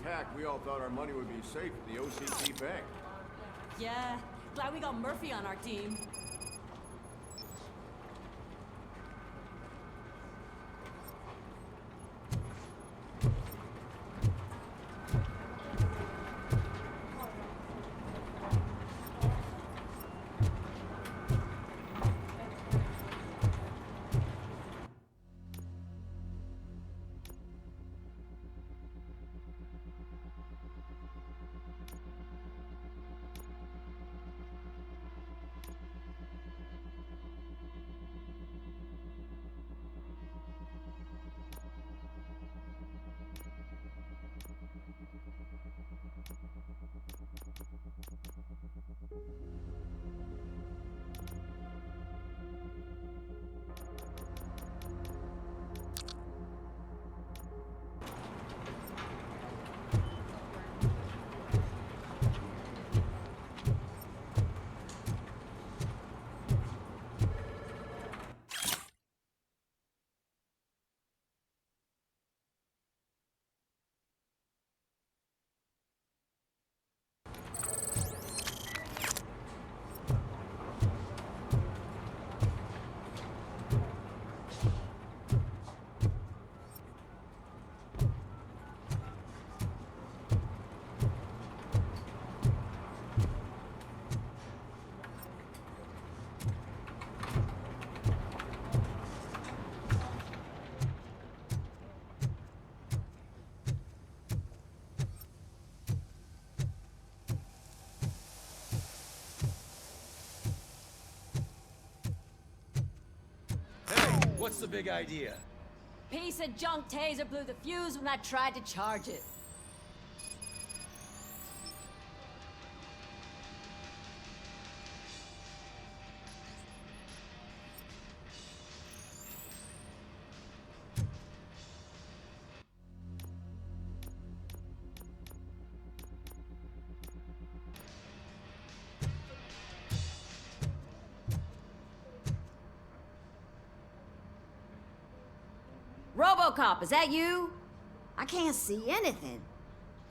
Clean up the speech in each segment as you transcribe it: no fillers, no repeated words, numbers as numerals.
attack, we all thought our money would be safe at the OCT bank. Yeah, glad we got Murphy on our team. What's the big idea? Piece of junk taser blew the fuse when I tried to charge it. Robocop, is that you? I can't see anything.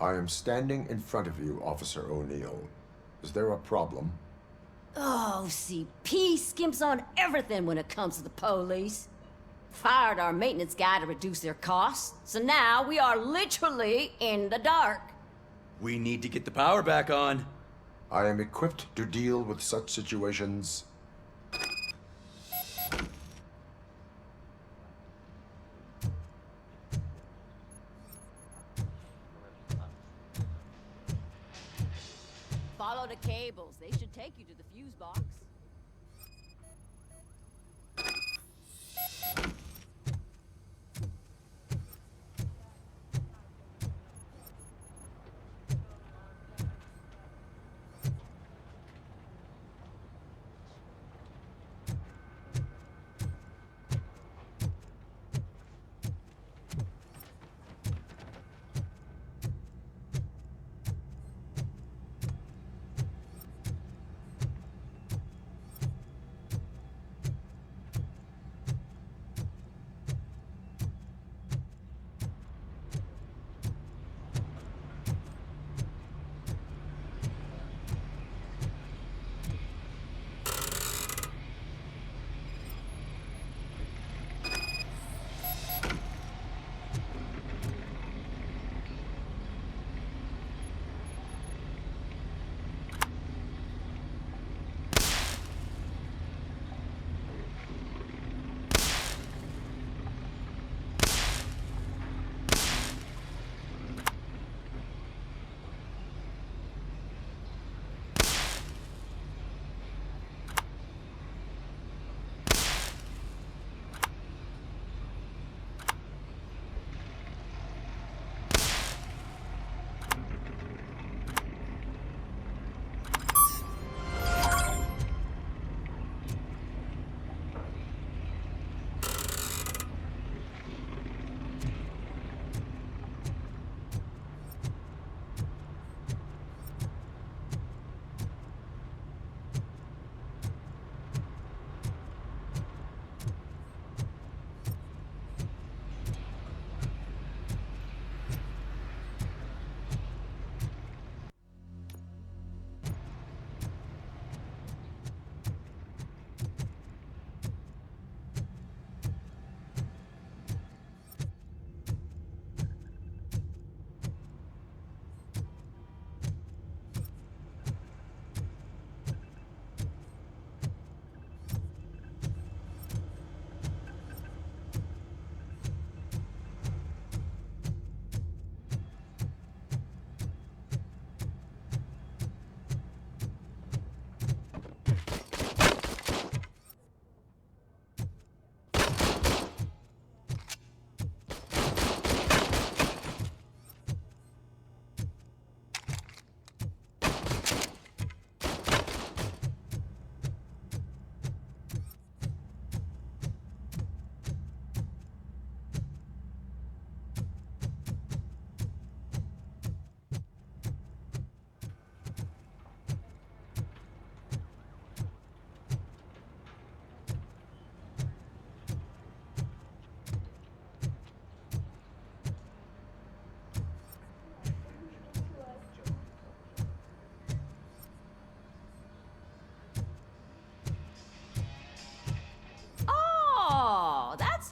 I am standing in front of you, Officer O'Neill. Is there a problem? Oh, CP skimps on everything when it comes to the police. Fired our maintenance guy to reduce their costs, so now we are literally in the dark. We need to get the power back on. I am equipped to deal with such situations. Follow the cables. They should take you to the fuse box.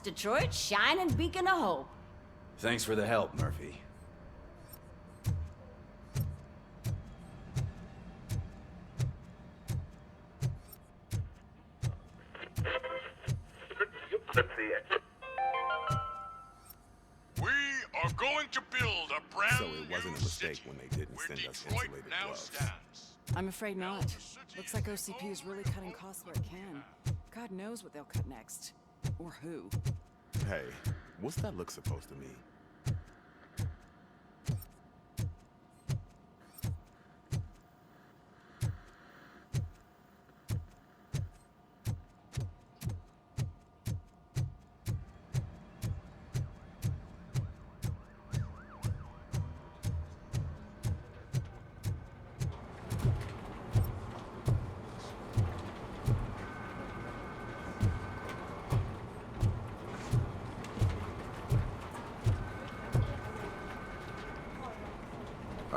Detroit's shining beacon of hope. Thanks for the help, Murphy. We are going to build a brand So it wasn't a mistake city when they didn't where send us Detroit insulated now gloves. stands. I'm afraid not. Looks like OCP is really cutting costs where it can. God knows what they'll cut next. Or who. Hey, what's that look supposed to mean?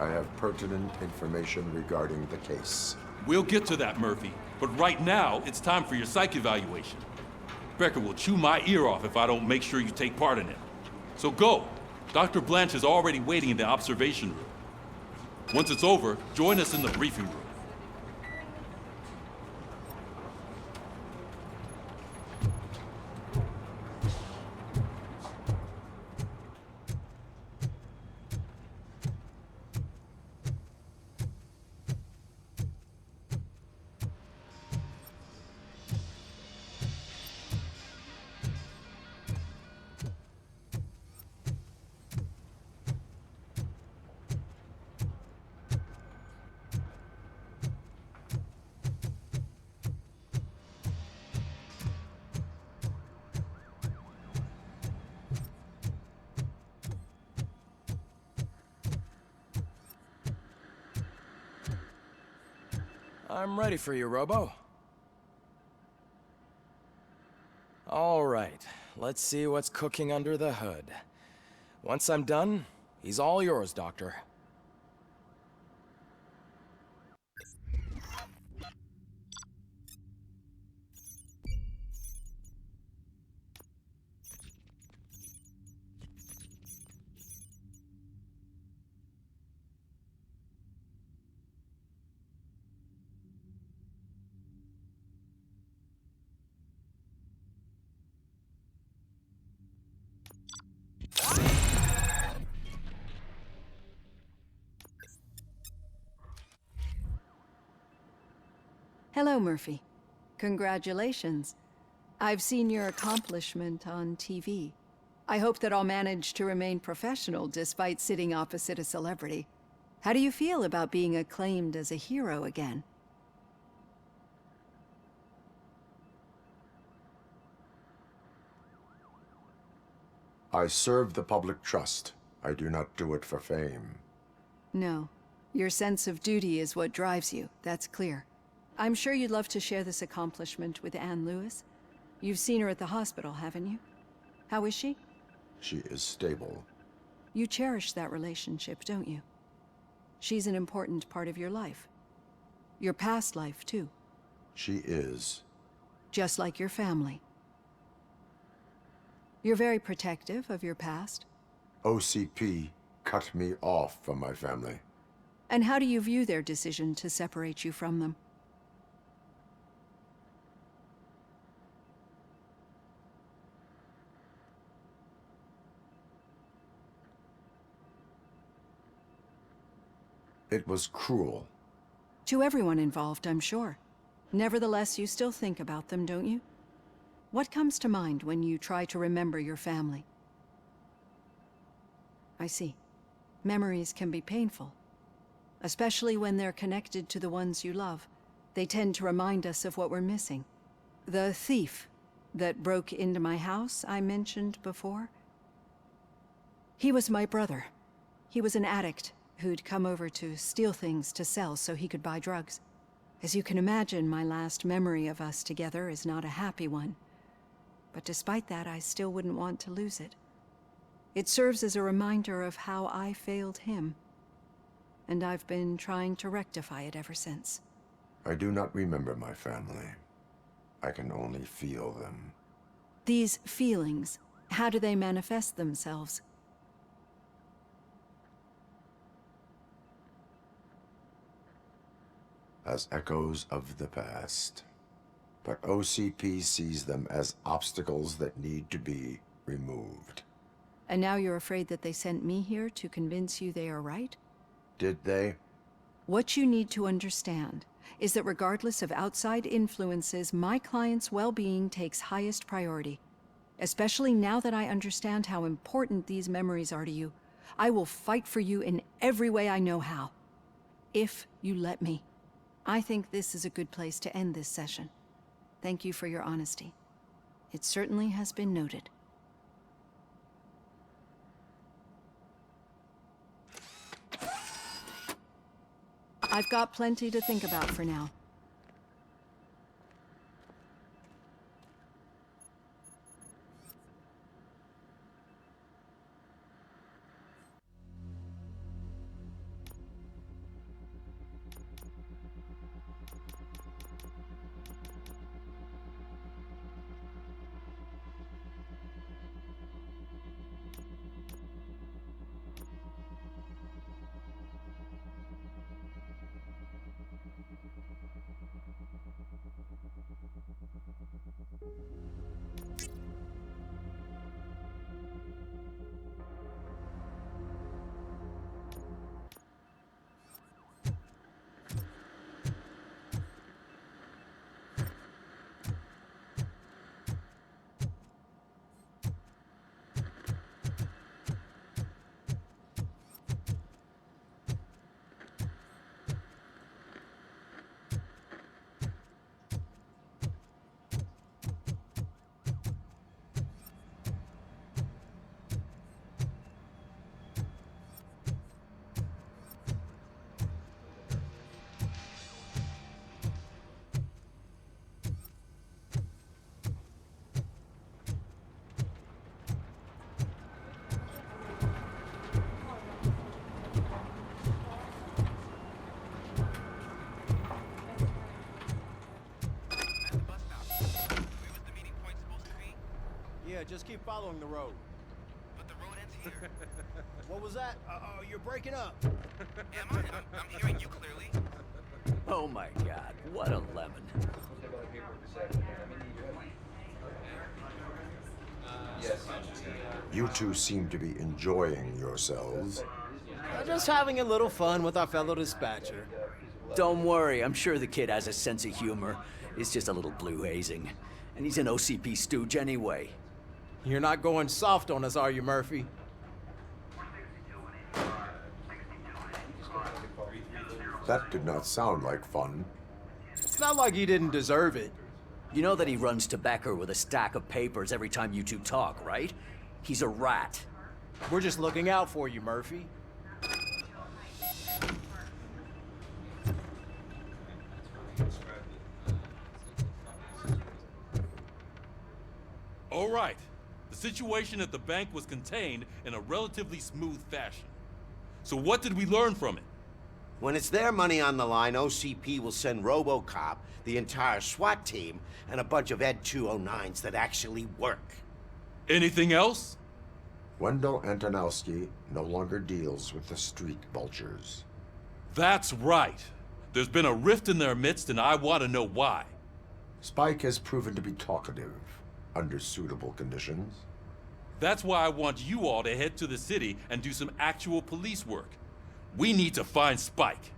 I have pertinent information regarding the case. We'll get to that, Murphy. But right now, it's time for your psych evaluation. Becker will chew my ear off if I don't make sure you take part in it. So go. Dr. Blanche is already waiting in the observation room. Once it's over, join us in the briefing room. I'm ready for you, Robo. All right, let's see what's cooking under the hood. Once I'm done, he's all yours, Doctor. Hello, Murphy. Congratulations. I've seen your accomplishment on TV. I hope that I'll manage to remain professional despite sitting opposite a celebrity. How do you feel about being acclaimed as a hero again? I serve the public trust. I do not do it for fame. No. Your sense of duty is what drives you, that's clear. I'm sure you'd love to share this accomplishment with Anne Lewis. You've seen her at the hospital, haven't you? How is she? She is stable. You cherish that relationship, don't you? She's an important part of your life. Your past life, too. She is. Just like your family. You're very protective of your past. OCP cut me off from my family. And how do you view their decision to separate you from them? It was cruel. To everyone involved, I'm sure. Nevertheless, you still think about them, don't you? What comes to mind when you try to remember your family? I see. Memories can be painful, especially when they're connected to the ones you love. They tend to remind us of what we're missing. The thief that broke into my house I mentioned before? He was my brother. He was an addict who'd come over to steal things to sell so he could buy drugs. As you can imagine, my last memory of us together is not a happy one. But despite that, I still wouldn't want to lose it. It serves as a reminder of how I failed him. And I've been trying to rectify it ever since. I do not remember my family. I can only feel them. These feelings, how do they manifest themselves? As echoes of the past. But OCP sees them as obstacles that need to be removed. And now you're afraid that they sent me here to convince you they are right? Did they? What you need to understand is that regardless of outside influences, my client's well-being takes highest priority. Especially now that I understand how important these memories are to you. I will fight for you in every way I know how. If you let me. I think this is a good place to end this session. Thank you for your honesty. It certainly has been noted. I've got plenty to think about for now. Yeah, just keep following the road. But the road ends here. What was that? Oh, you're breaking up. Am I? I'm hearing you clearly. Oh my god, what a lemon. You two seem to be enjoying yourselves. Just having a little fun with our fellow dispatcher. Don't worry, I'm sure the kid has a sense of humor. It's just a little blue hazing. And he's an OCP stooge anyway. You're not going soft on us, are you, Murphy? That did not sound like fun. It's not like he didn't deserve it. You know that he runs to Becker with a stack of papers every time you two talk, right? He's a rat. We're just looking out for you, Murphy. All right. The situation at the bank was contained in a relatively smooth fashion. So what did we learn from it? When it's their money on the line, OCP will send Robocop, the entire SWAT team, and a bunch of Ed 209s that actually work. Anything else? Wendell Antonowski no longer deals with the street vultures. That's right. There's been a rift in their midst, and I want to know why. Spike has proven to be talkative under suitable conditions. That's why I want you all to head to the city and do some actual police work. We need to find Spike.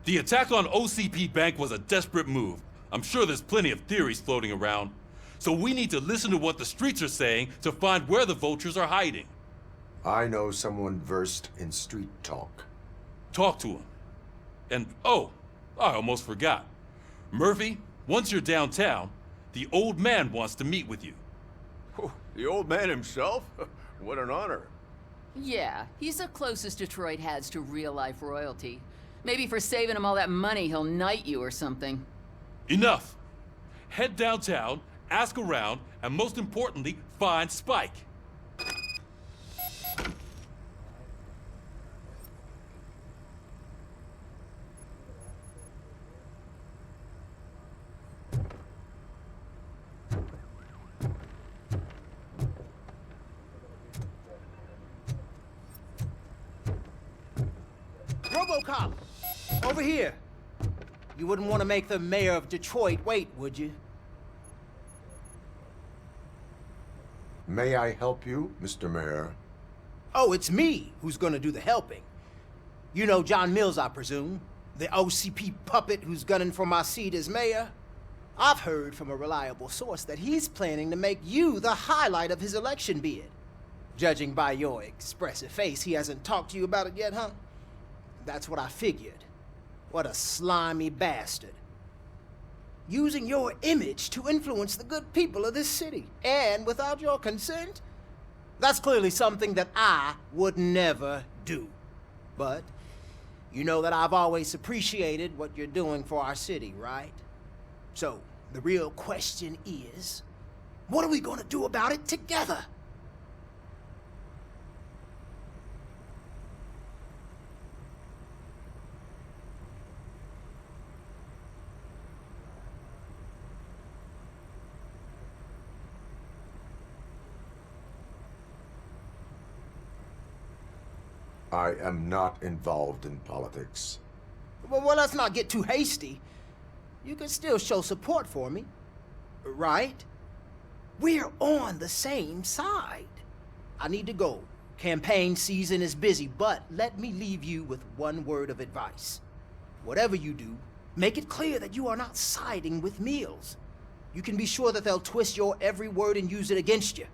The attack on OCP Bank was a desperate move. I'm sure there's plenty of theories floating around. So we need to listen to what the streets are saying to find where the vultures are hiding. I know someone versed in street talk. Talk to him. And, oh, I almost forgot. Murphy, once you're downtown, the old man wants to meet with you. Oh, the old man himself? What an honor. Yeah, he's the closest Detroit has to real-life royalty. Maybe for saving him all that money, he'll knight you or something. Enough. Head downtown, ask around, and most importantly, find Spike. Robocop! Over here. You wouldn't want to make the mayor of Detroit wait, would you? May I help you, Mr. Mayor? Oh, it's me who's gonna do the helping. You know John Mills, I presume? The OCP puppet who's gunning for my seat as mayor? I've heard from a reliable source that he's planning to make you the highlight of his election bid. Judging by your expressive face, he hasn't talked to you about it yet, huh? That's what I figured. What a slimy bastard. Using your image to influence the good people of this city, and without your consent? That's clearly something that I would never do. But you know that I've always appreciated what you're doing for our city, right? So, the real question is, what are we gonna do about it together? I am not involved in politics. Well, let's not get too hasty. You can still show support for me, right? We're on the same side. I need to go. Campaign season is busy, but let me leave you with one word of advice. Whatever you do, make it clear that you are not siding with Mills. You can be sure that they'll twist your every word and use it against you.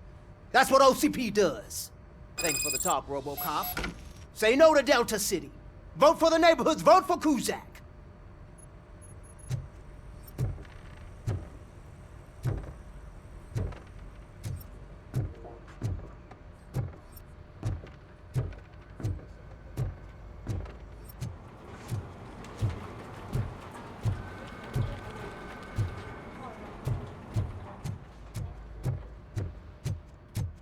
That's what OCP does. Thanks for the talk, Robocop. Say no to Delta City. Vote for the neighborhoods. Vote for Kuzak.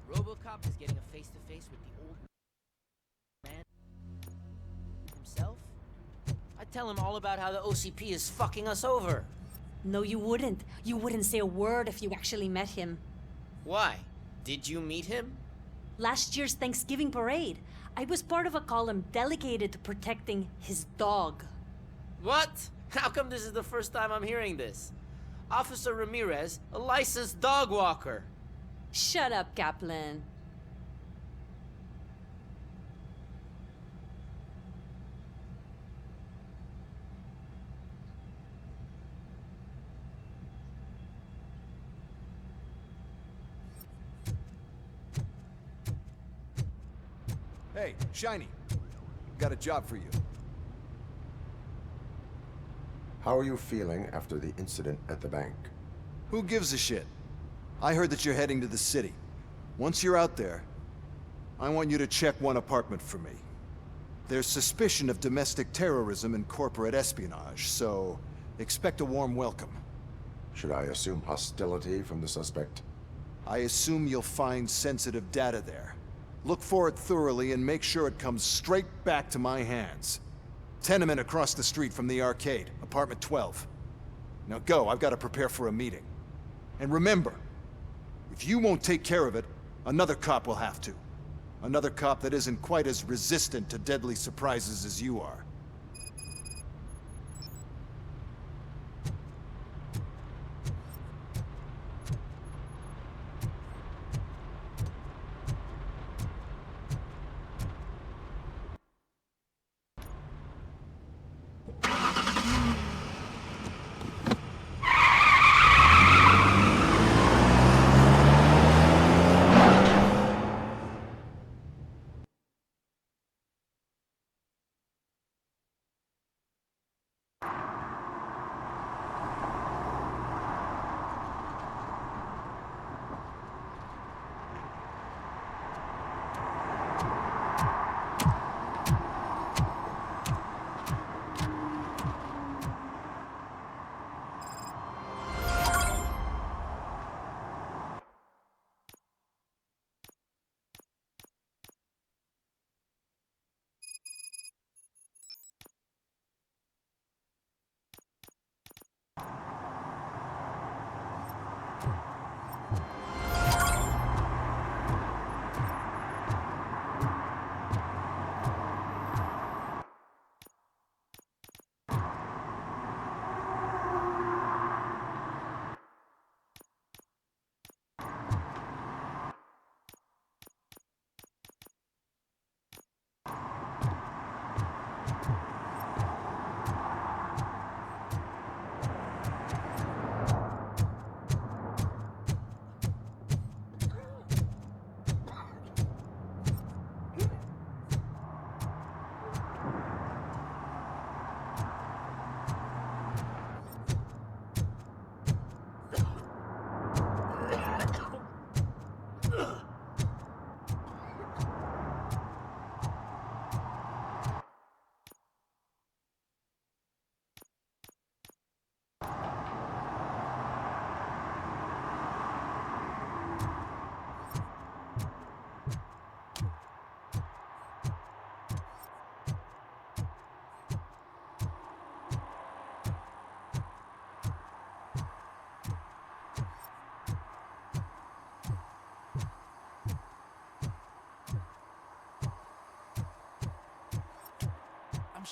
Robocop is getting a face-to-face with the old man himself. I'd tell him all about how the OCP is fucking us over. No, you wouldn't. You wouldn't say a word if you actually met him. Why? Did you meet him? Last year's Thanksgiving parade, I was part of a column delegated to protecting his dog. What? How come this is the first time I'm hearing this? Officer Ramirez, a licensed dog walker. Shut up, Kaplan. Hey, Shiny. Got a job for you. How are you feeling after the incident at the bank? Who gives a shit? I heard that you're heading to the city. Once you're out there, I want you to check one apartment for me. There's suspicion of domestic terrorism and corporate espionage, so expect a warm welcome. Should I assume hostility from the suspect? I assume you'll find sensitive data there. Look for it thoroughly and make sure it comes straight back to my hands. Tenement across the street from the arcade, apartment 12. Now go, I've got to prepare for a meeting. And remember, if you won't take care of it, another cop will have to. Another cop that isn't quite as resistant to deadly surprises as you are.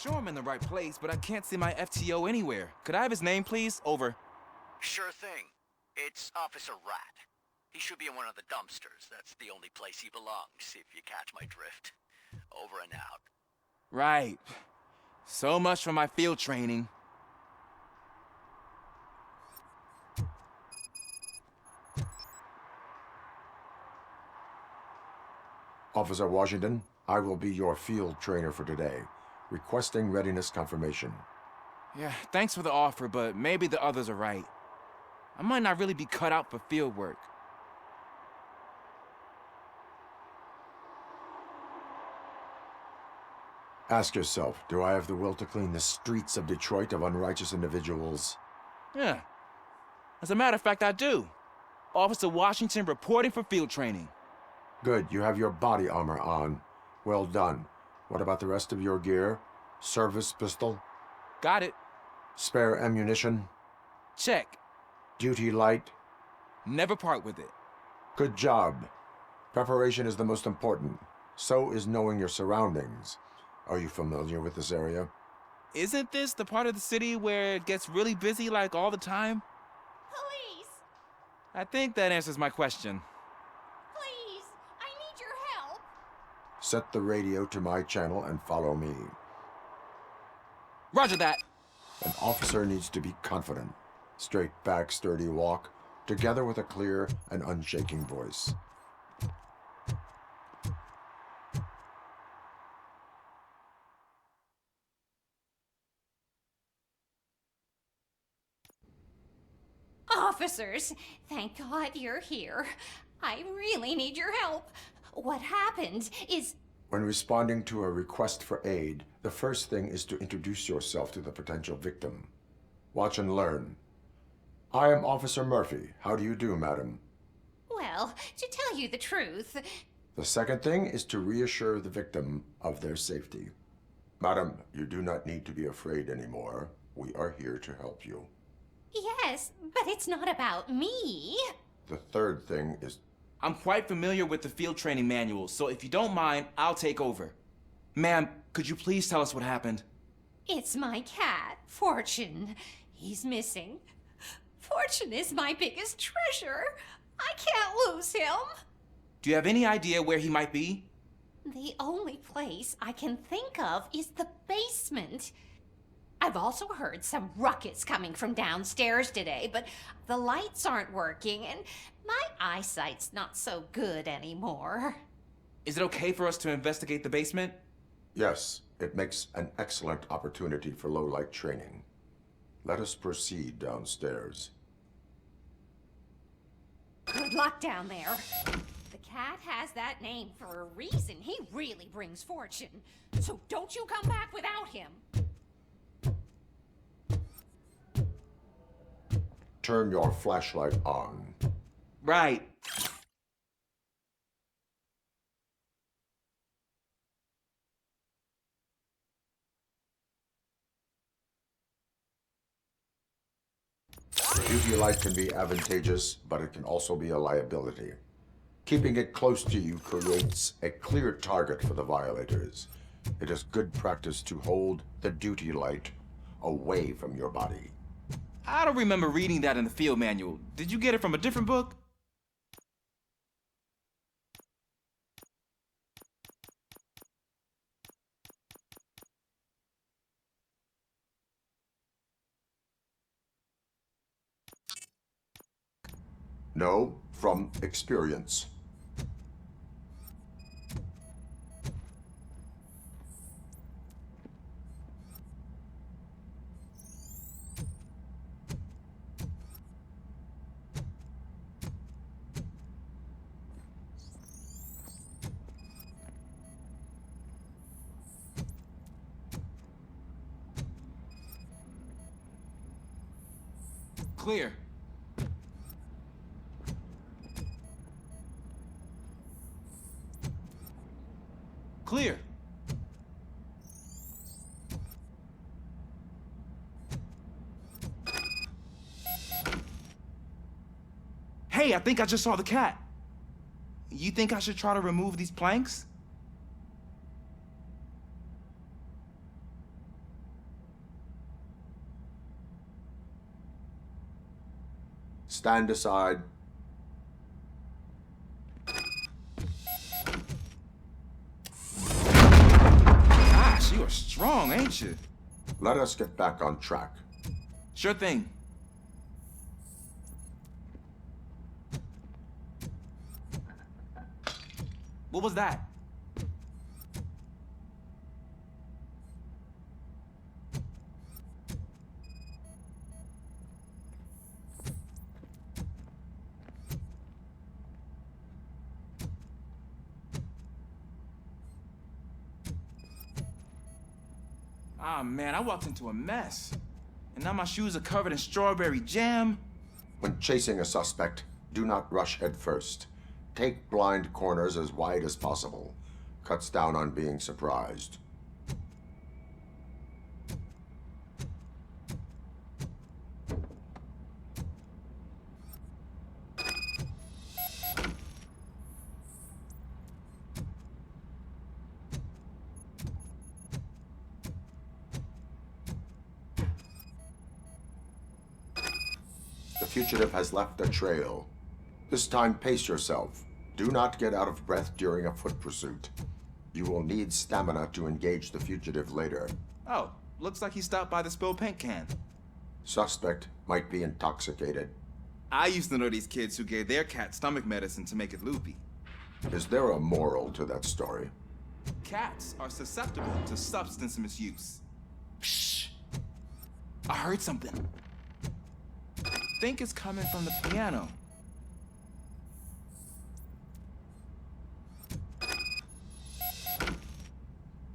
sure I'm in the right place, but I can't see my FTO anywhere. Could I have his name, please? Over. Sure thing. It's Officer Rat. He should be in one of the dumpsters. That's the only place he belongs, if you catch my drift. Over and out. Right. So much for my field training. Officer Washington, I will be your field trainer for today. Requesting readiness confirmation. Yeah, thanks for the offer, but maybe the others are right. I might not really be cut out for field work. Ask yourself, do I have the will to clean the streets of Detroit of unrighteous individuals? Yeah. As a matter of fact, I do. Officer Washington reporting for field training. Good, you have your body armor on. Well done. What about the rest of your gear? Service pistol? Got it. Spare ammunition? Check. Duty light? Never part with it. Good job. Preparation is the most important. So is knowing your surroundings. Are you familiar with this area? Isn't this the part of the city where it gets really busy like all the time? Police! I think that answers my question. Please! I need your help! Set the radio to my channel and follow me. Roger that. An officer needs to be confident. Straight back, sturdy walk, together with a clear and unshaking voice. Officers, thank God you're here. I really need your help. What happened is... When responding to a request for aid, the first thing is to introduce yourself to the potential victim. Watch and learn. I am Officer Murphy. How do you do, madam? Well, to tell you the truth... The second thing is to reassure the victim of their safety. Madam, you do not need to be afraid anymore. We are here to help you. Yes, but it's not about me. The third thing is... I'm quite familiar with the field training manual, so if you don't mind, I'll take over. Ma'am, could you please tell us what happened? It's my cat, Fortune. He's missing. Fortune is my biggest treasure. I can't lose him. Do you have any idea where he might be? The only place I can think of is the basement. I've also heard some ruckus coming from downstairs today, but the lights aren't working and my eyesight's not so good anymore. Is it okay for us to investigate the basement? Yes, it makes an excellent opportunity for low-light training. Let us proceed downstairs. Good luck down there. The cat has that name for a reason. He really brings fortune. So don't you come back without him. Turn your flashlight on. Right. The duty light can be advantageous, but it can also be a liability. Keeping it close to you creates a clear target for the violators. It is good practice to hold the duty light away from your body. I don't remember reading that in the field manual. Did you get it from a different book? No, from experience. Clear. Clear. Hey, I think I just saw the cat. You think I should try to remove these planks? Stand aside. Gosh, you are strong, ain't you? Let us get back on track. Sure thing. What was that? Ah, man, I walked into a mess. And now my shoes are covered in strawberry jam. When chasing a suspect, do not rush head first. Take blind corners as wide as possible. Cuts down on being surprised. The fugitive has left a trail. This time, pace yourself. Do not get out of breath during a foot pursuit. You will need stamina to engage the fugitive later. Oh, looks like he stopped by the spilled paint can. Suspect might be intoxicated. I used to know these kids who gave their cat stomach medicine to make it loopy. Is there a moral to that story? Cats are susceptible to substance misuse. Psh! I heard something. I think it's coming from the piano.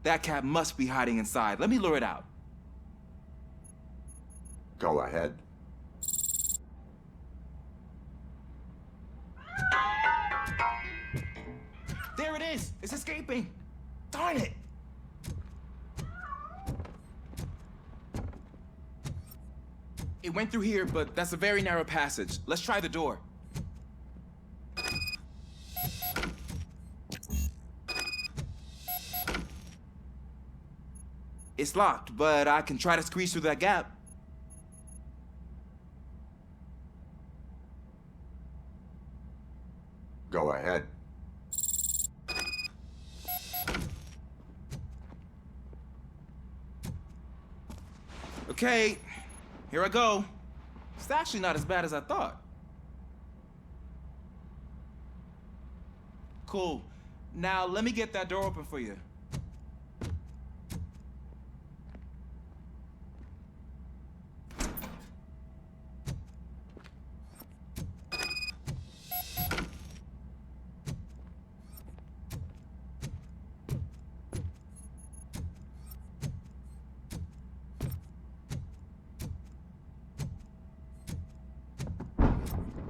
That cat must be hiding inside. Let me lure it out. Go ahead. There it is! It's escaping! Darn it! It went through here, but that's a very narrow passage. Let's try the door. It's locked, but I can try to squeeze through that gap. Go ahead. Okay, here I go. It's actually not as bad as I thought. Cool. Now let me get that door open for you.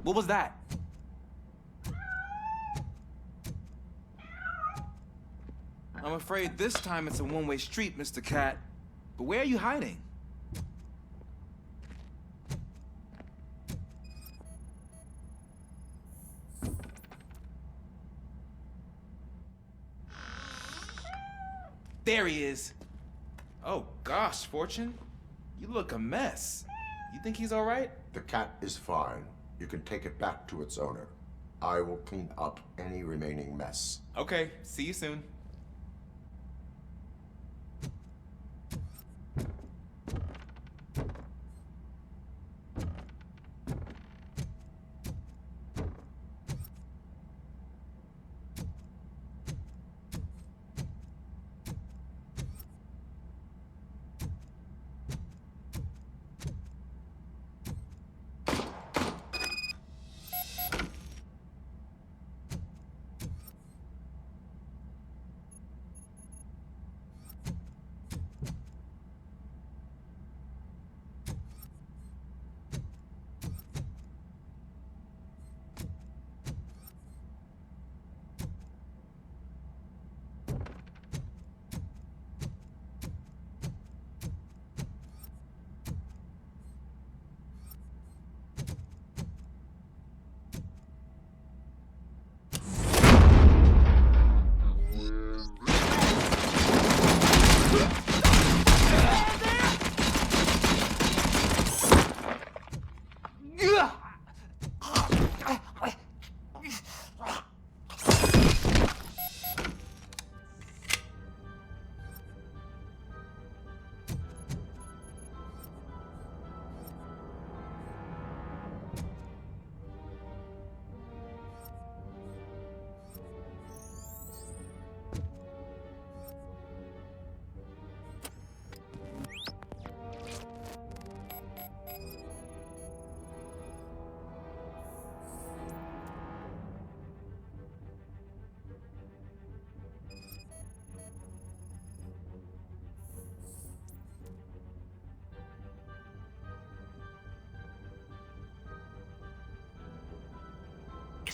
What was that? I'm afraid this time it's a one-way street, Mr. Cat. But where are you hiding? There he is. Oh gosh, Fortune. You look a mess. You think he's all right? The cat is fine. You can take it back to its owner. I will clean up any remaining mess. Okay, see you soon.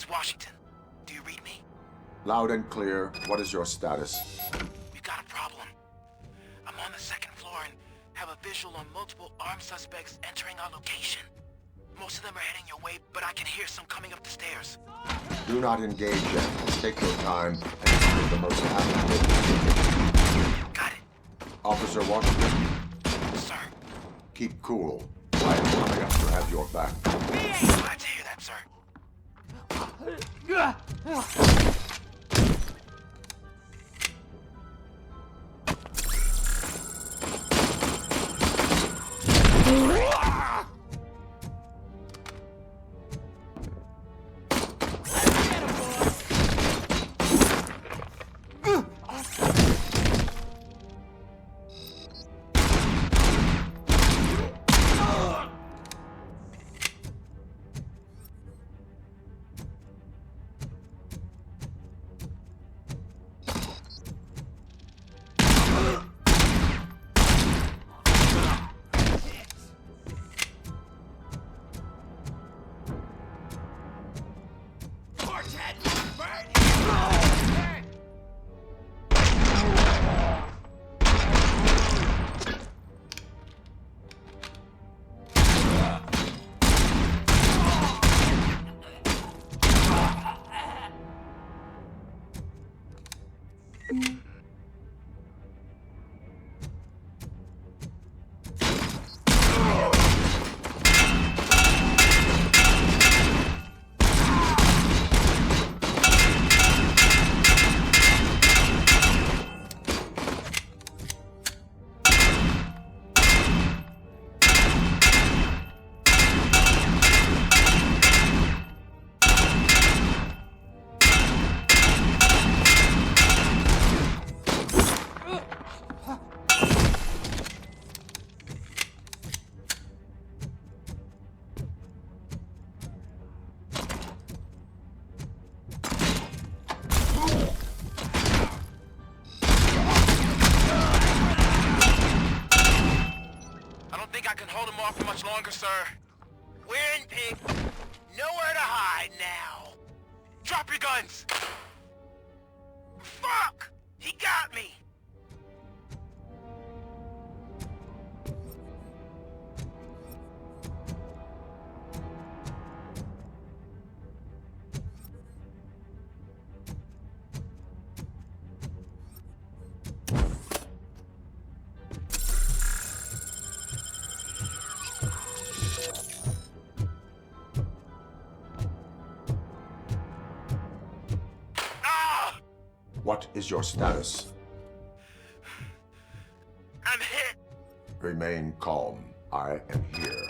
is Washington. Do you read me? Loud and clear. What is your status? We've got a problem. I'm on the second floor and have a visual on multiple armed suspects entering our location. Most of them are heading your way, but I can hear some coming up the stairs. Do not engage yet. Take your time and find the most active. Got it. Officer Washington. Sir. Keep cool. I am coming up to have your back. Glad to hear that, sir. Longer, sir. We're in pig. Nowhere to hide now. Drop your guns. Fuck! He got me. What is your status? I'm hit. Remain calm. I am here.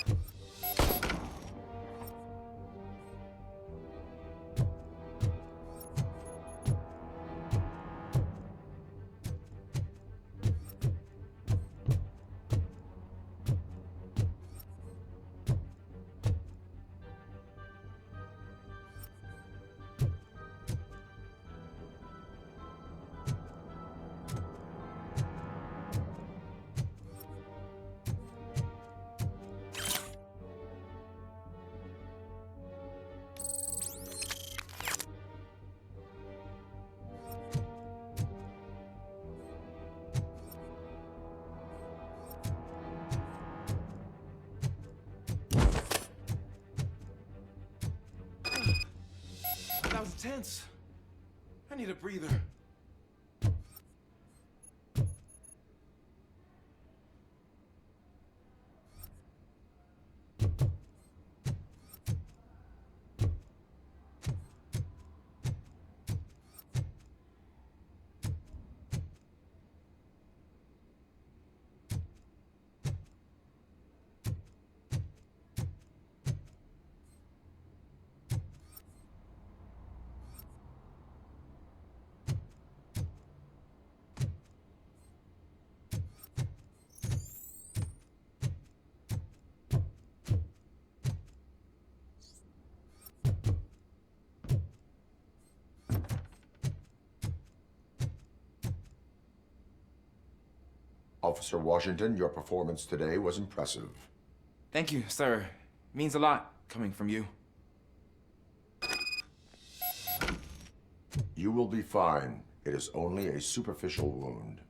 That was tense. I need a breather. Officer Washington, your performance today was impressive. Thank you, sir. Means a lot coming from you. You will be fine. It is only a superficial wound.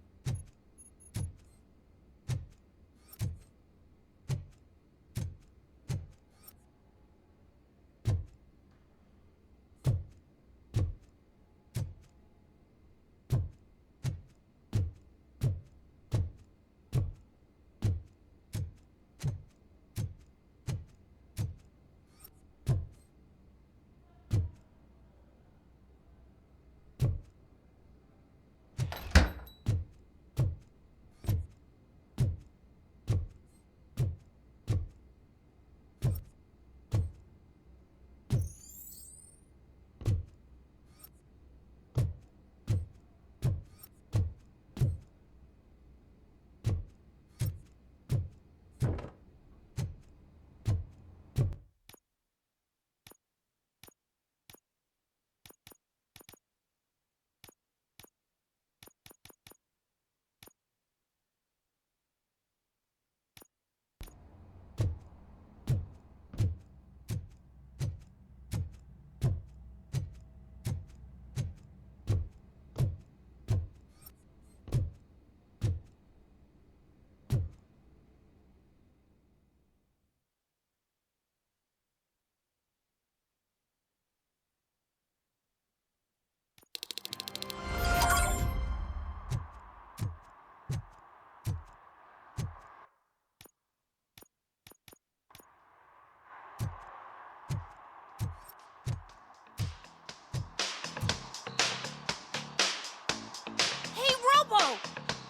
Hey, Robo!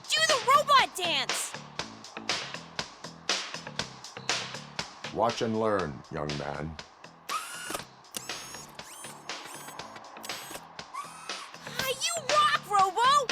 Do the robot dance! Watch and learn, young man. You rock, Robo!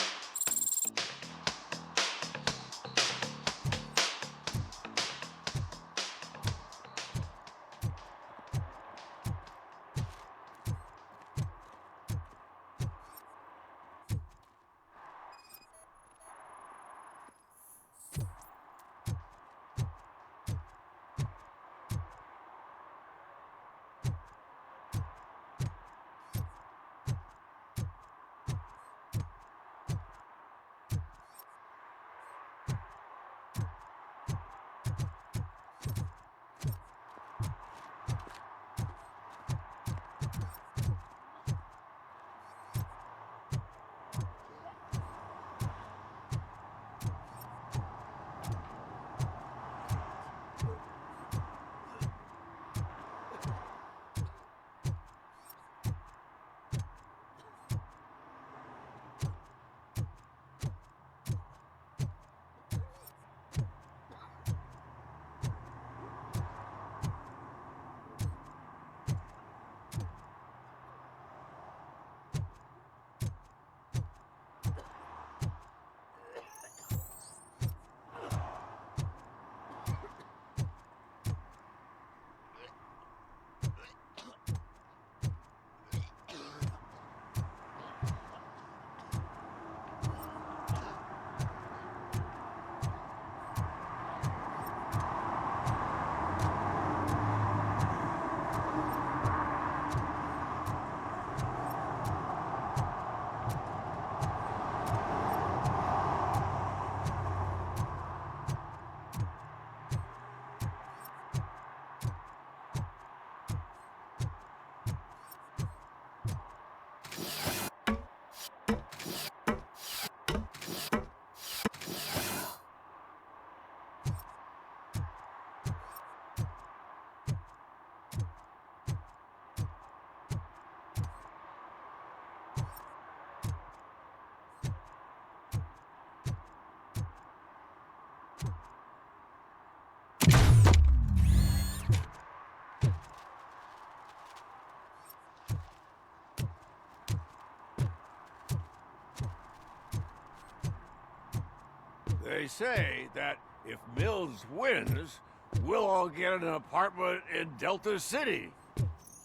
They say that if Mills wins, we'll all get an apartment in Delta City.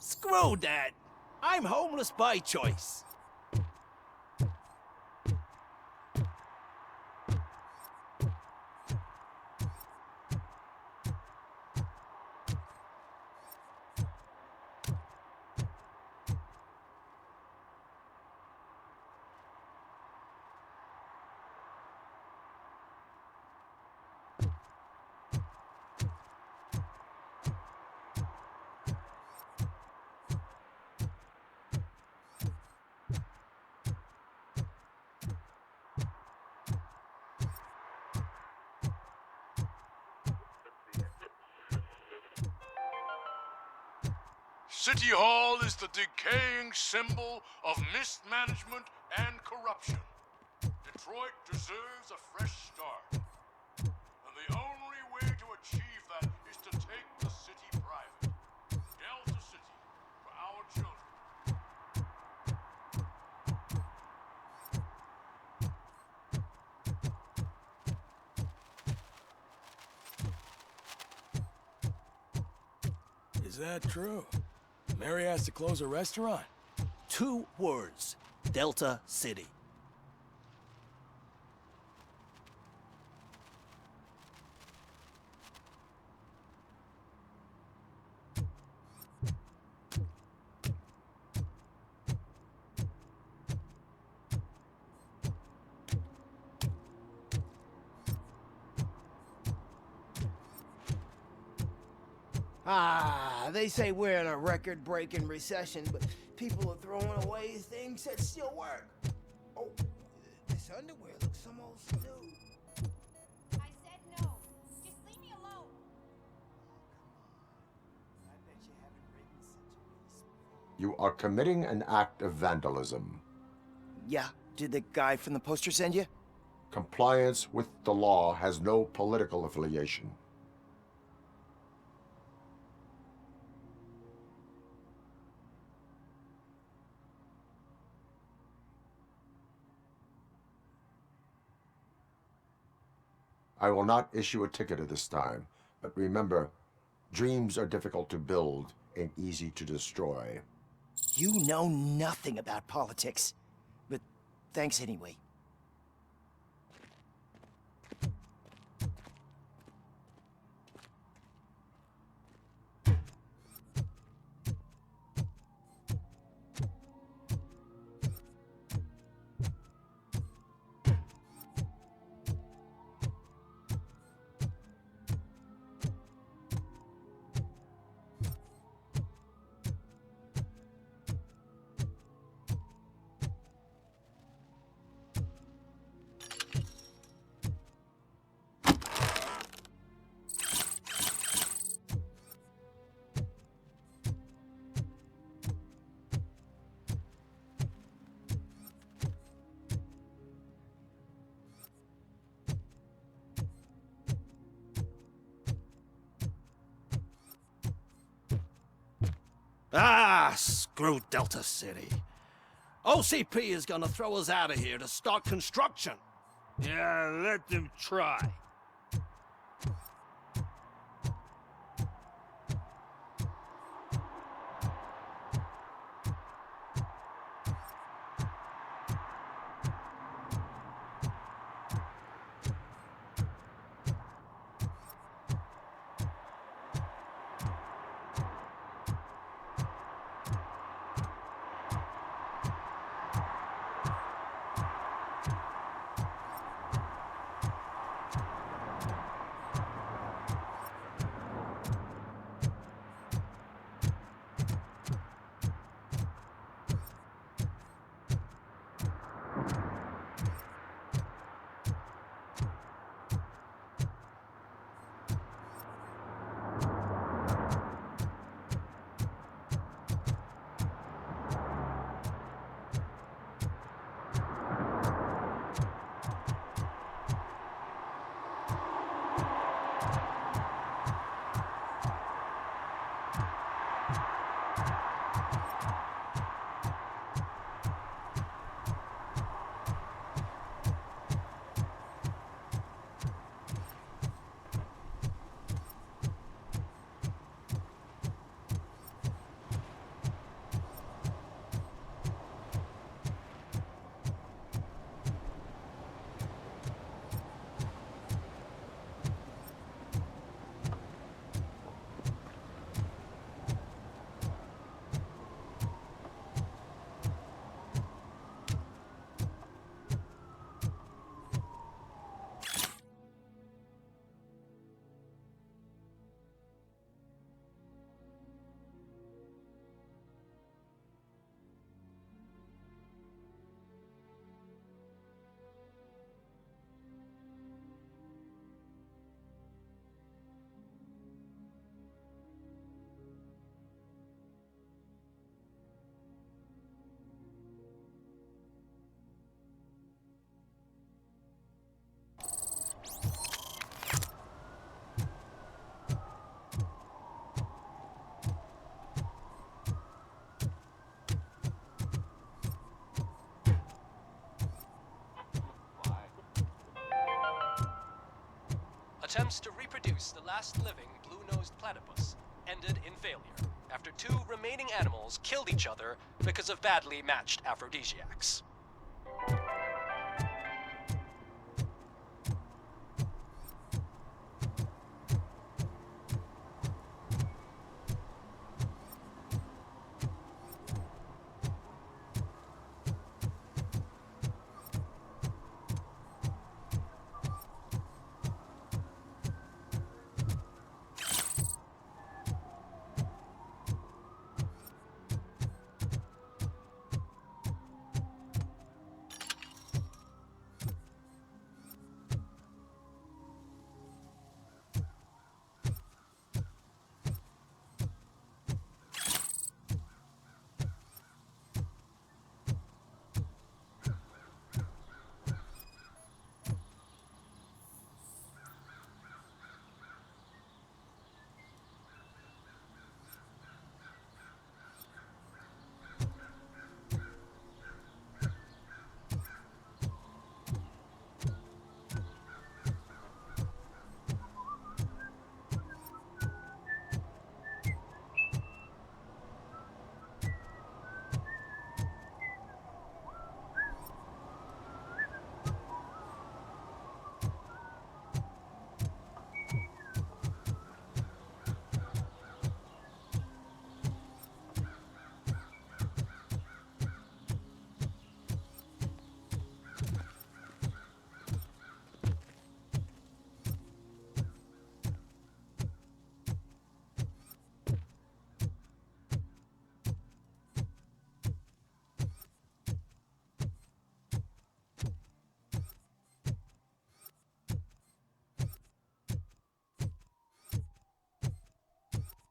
Screw that! I'm homeless by choice. City Hall is the decaying symbol of mismanagement and corruption. Detroit deserves a fresh start. And the only way to achieve that is to take the city private. Delta City, for our children. Is that true? Mary has to close a restaurant? 2 words. Delta City. Ah, they say we're in a record-breaking recession, but people are throwing away things that still work. Oh, this underwear looks almost new. I said no. Just leave me alone. I bet you haven't written such a piece before. You are committing an act of vandalism. Yeah, did the guy from the poster send you? Compliance with the law has no political affiliation. I will not issue a ticket at this time, but remember, dreams are difficult to build and easy to destroy. You know nothing about politics, but thanks anyway. Ah, screw Delta City. OCP is gonna throw us out of here to start construction. Yeah, let them try. attempts to reproduce the last living blue-nosed platypus ended in failure after 2 remaining animals killed each other because of badly matched aphrodisiacs.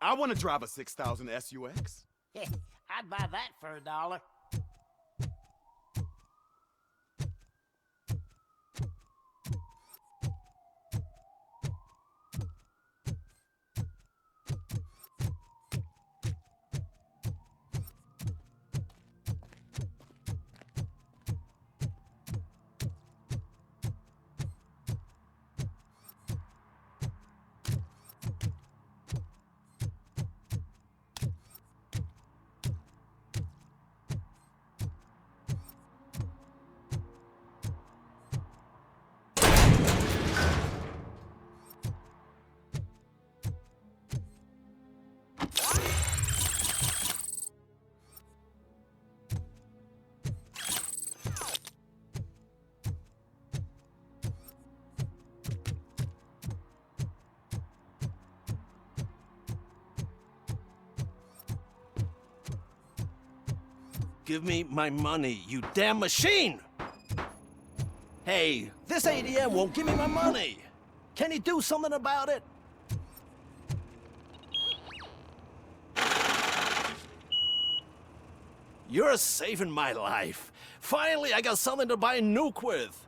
I want to drive a 6000 SUX. I'd buy that for $1. Give me my money, you damn machine! Hey, this ADM won't give me my money! Can you do something about it? You're saving my life. Finally, I got something to buy a nuke with.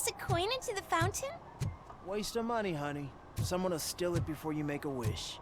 toss a coin into the fountain? Waste of money, honey. Someone will steal it before you make a wish.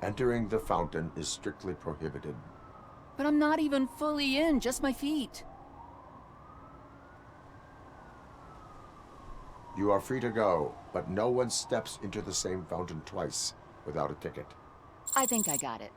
Entering the fountain is strictly prohibited. But I'm not even fully in, just my feet. You are free to go, but no one steps into the same fountain twice without a ticket. I think I got it.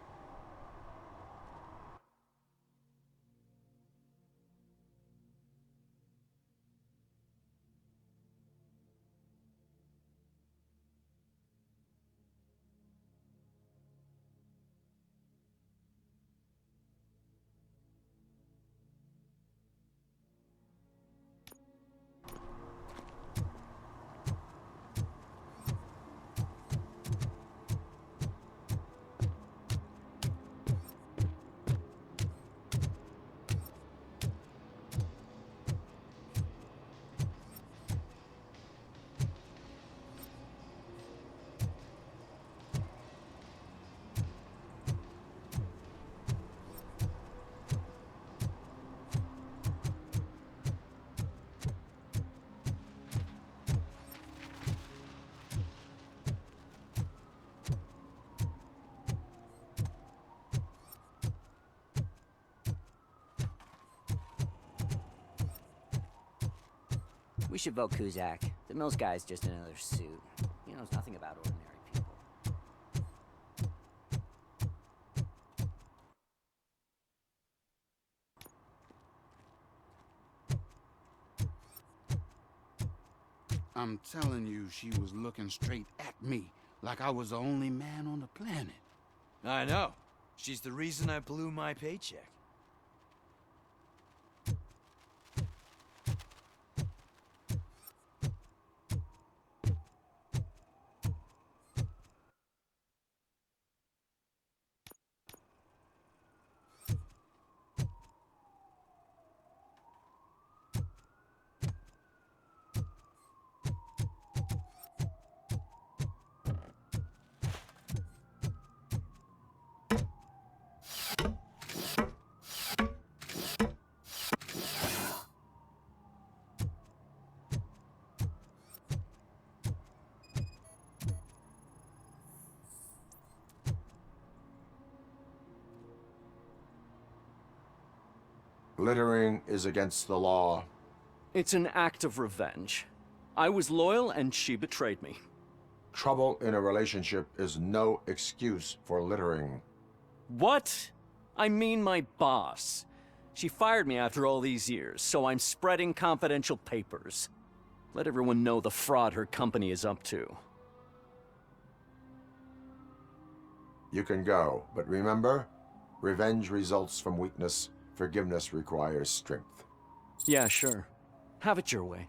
We should vote Kuzak. The Mills guy's just another suit. He knows nothing about ordinary people. I'm telling you, she was looking straight at me, like I was the only man on the planet. I know. She's the reason I blew my paycheck. Littering is against the law. It's an act of revenge. I was loyal and she betrayed me. Trouble in a relationship is no excuse for littering. What? I mean my boss. She fired me after all these years, so I'm spreading confidential papers. Let everyone know the fraud her company is up to. You can go, but remember, revenge results from weakness. Forgiveness requires strength. Yeah, sure. Have it your way.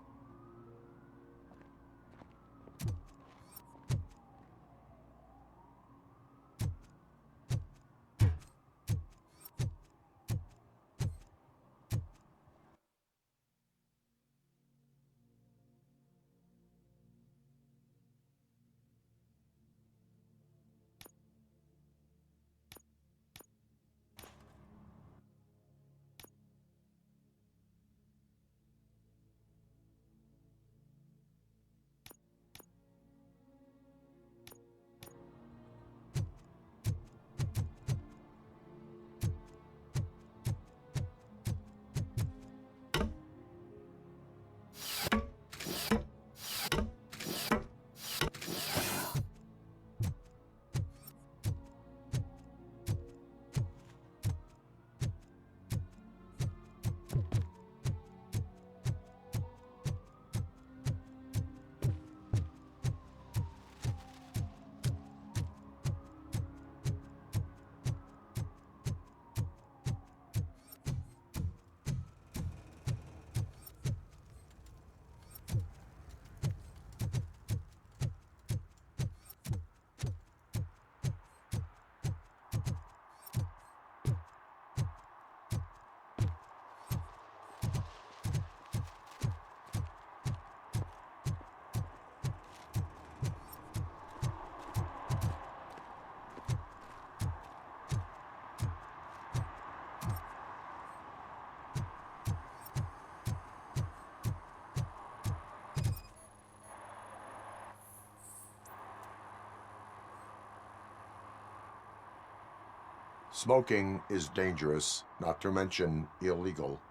Smoking is dangerous, not to mention illegal.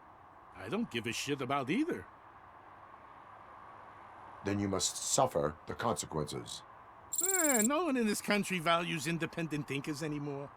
I don't give a shit about either. Then you must suffer the consequences. No one in this country values independent thinkers anymore.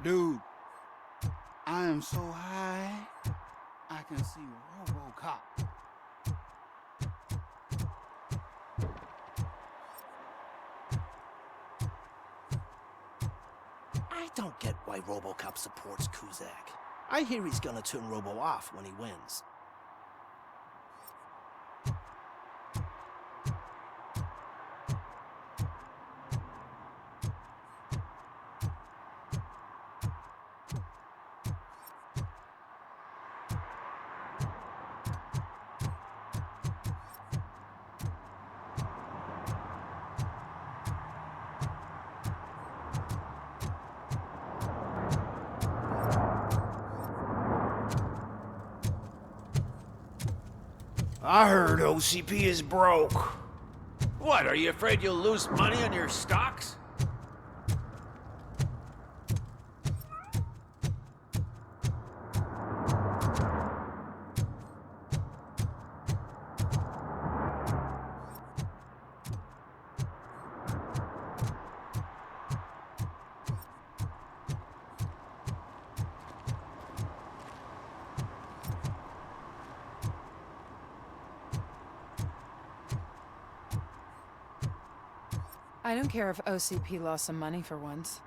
Dude, I am so high, I can see Robocop. I don't get why Robocop supports Kuzak. I hear he's gonna turn Robo off when he wins. I heard OCP is broke. What, are you afraid you'll lose money on your stocks? I don't care if OCP lost some money for once.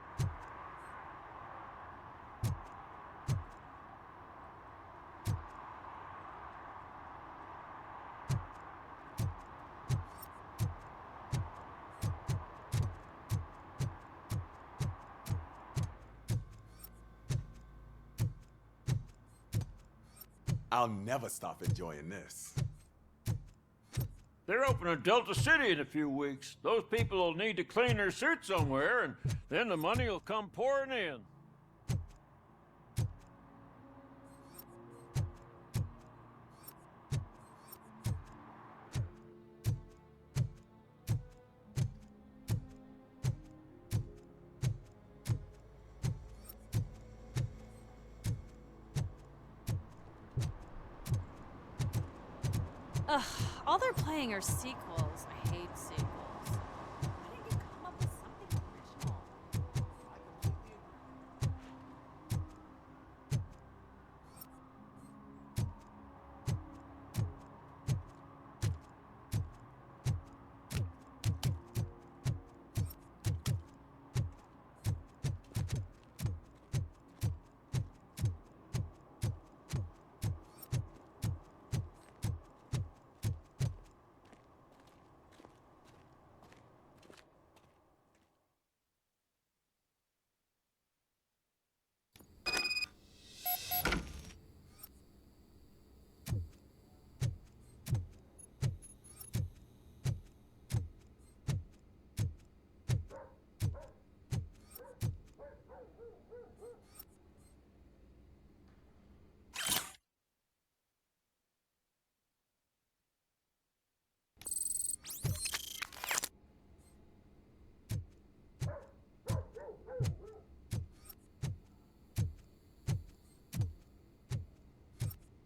I'll never stop enjoying this. They're opening Delta City in a few weeks. Those people will need to clean their suits somewhere, and then the money will come pouring in. Ugh, all they're playing are sequels. I hate sequels. Why didn't you come up with something original?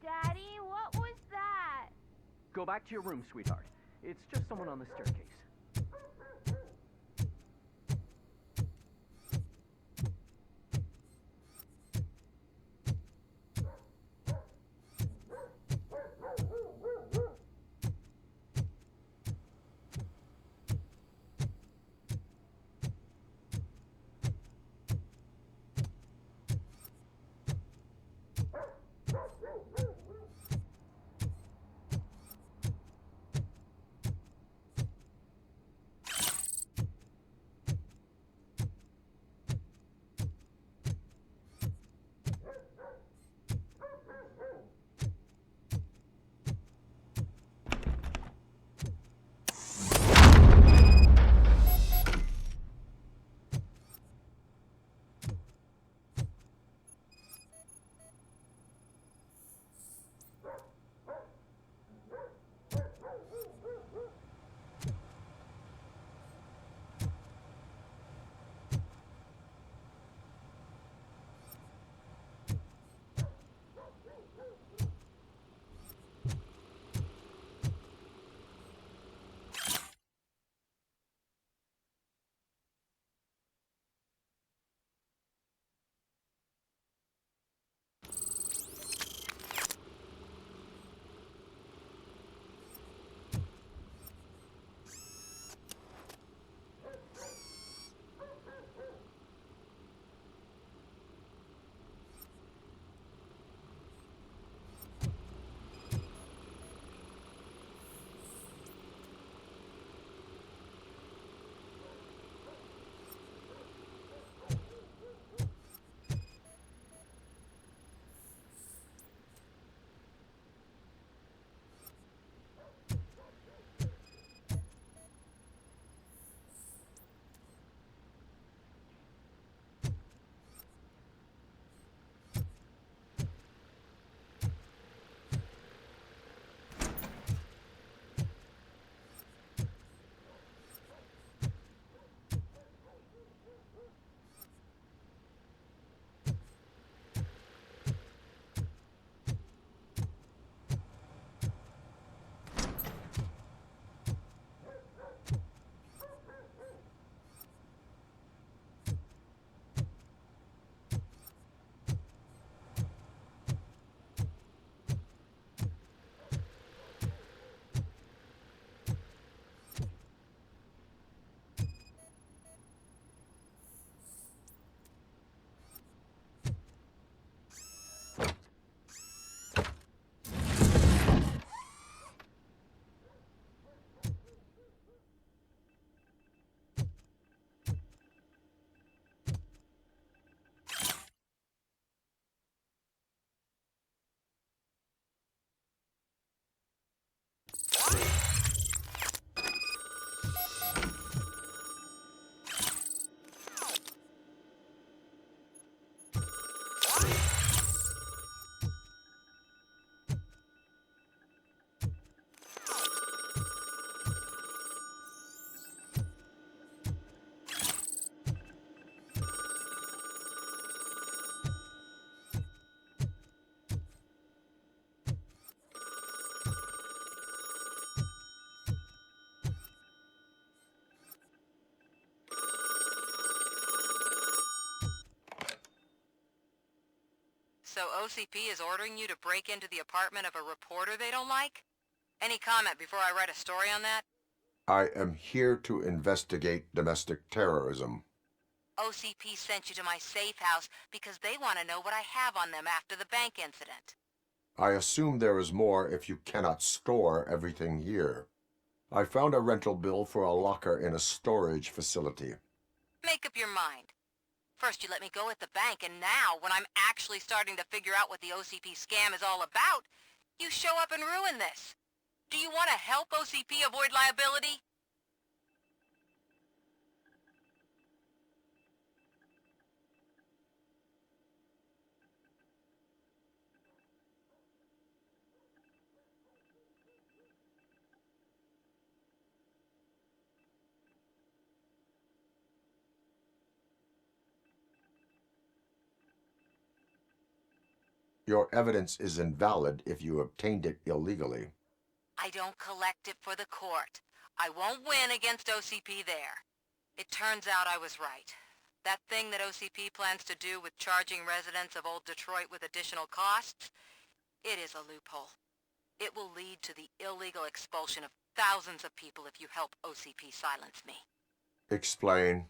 Daddy, what was that? Go back to your room, sweetheart. It's just someone on the staircase. So OCP is ordering you to break into the apartment of a reporter they don't like? Any comment before I write a story on that? I am here to investigate domestic terrorism. OCP sent you to my safe house because they want to know what I have on them after the bank incident. I assume there is more if you cannot store everything here. I found a rental bill for a locker in a storage facility. Make up your mind. First you let me go at the bank, and now, when I'm actually starting to figure out what the OCP scam is all about, you show up and ruin this. Do you want to help OCP avoid liability? Your evidence is invalid if you obtained it illegally. I don't collect it for the court. I won't win against OCP there. It turns out I was right. That thing that OCP plans to do with charging residents of Old Detroit with additional costs, it is a loophole. It will lead to the illegal expulsion of thousands of people if you help OCP silence me. Explain.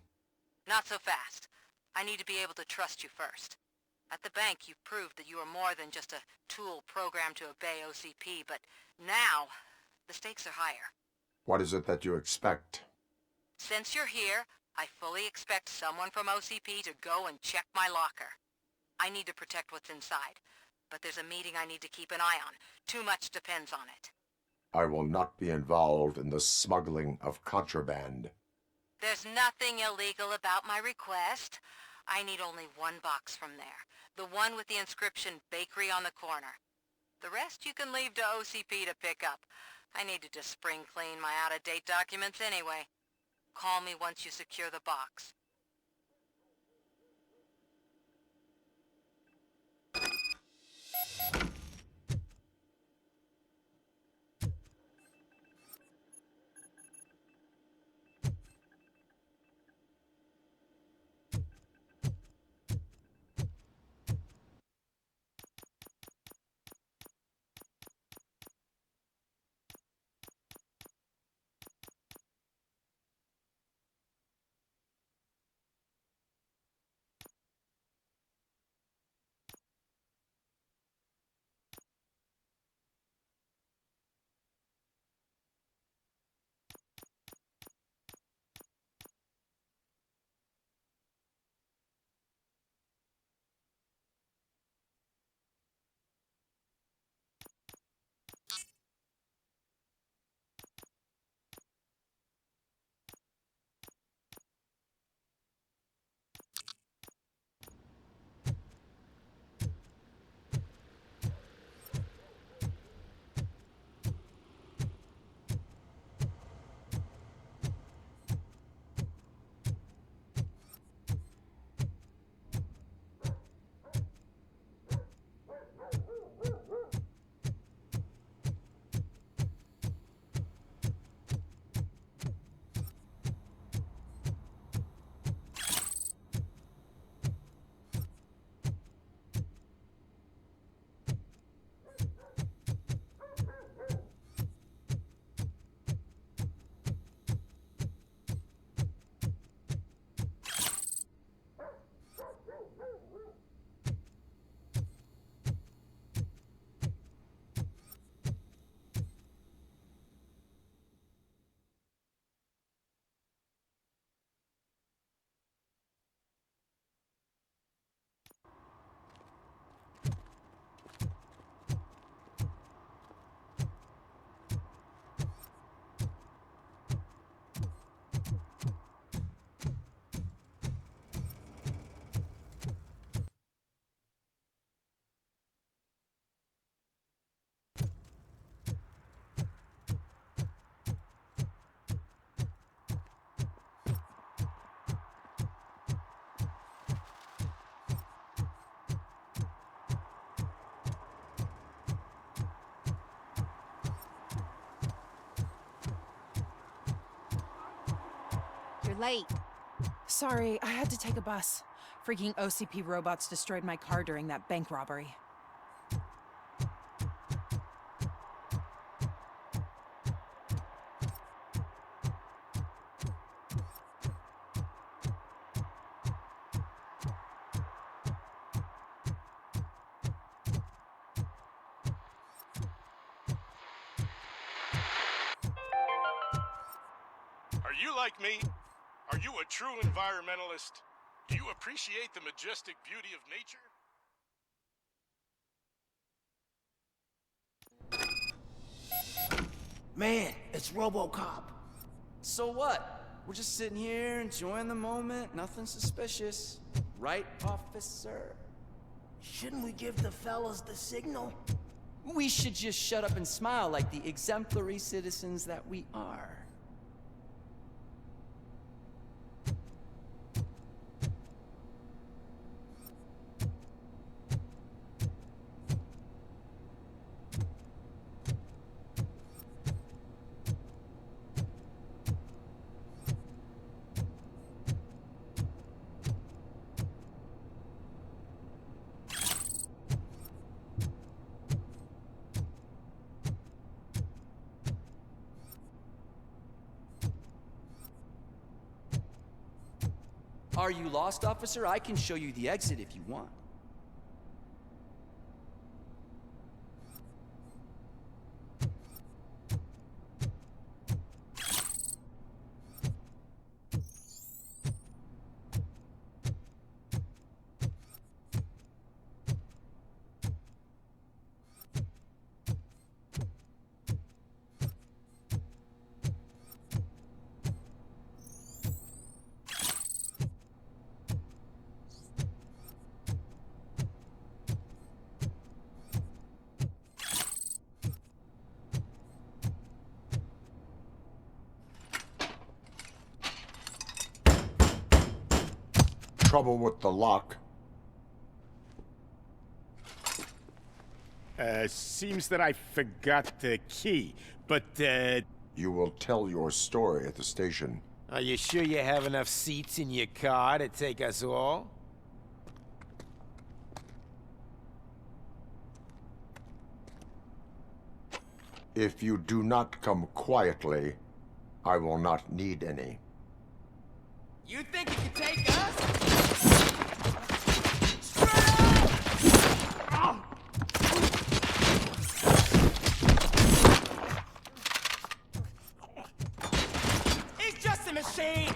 Not so fast. I need to be able to trust you first. At the bank, you've proved that you are more than just a tool programmed to obey OCP, but now, the stakes are higher. What is it that you expect? Since you're here, I fully expect someone from OCP to go and check my locker. I need to protect what's inside, but there's a meeting I need to keep an eye on. Too much depends on it. I will not be involved in the smuggling of contraband. There's nothing illegal about my request. I need only one box from there. The one with the inscription Bakery on the corner. The rest you can leave to OCP to pick up. I need to just spring clean my out-of-date documents anyway. Call me once you secure the box. You're late. Sorry, I had to take a bus. Freaking OCP robots destroyed my car during that bank robbery. Are you like me? Are you a true environmentalist? Do you appreciate the majestic beauty of nature? Man, it's Robocop. So what? We're just sitting here enjoying the moment, nothing suspicious. Right, officer? Shouldn't we give the fellas the signal? We should just shut up and smile like the exemplary citizens that we are. Are you lost, officer? I can show you the exit if you want. Trouble with the lock. Seems that I forgot the key, but, You will tell your story at the station. Are you sure you have enough seats in your car to take us all? If you do not come quietly, I will not need any. You think you can take us? He's just a machine!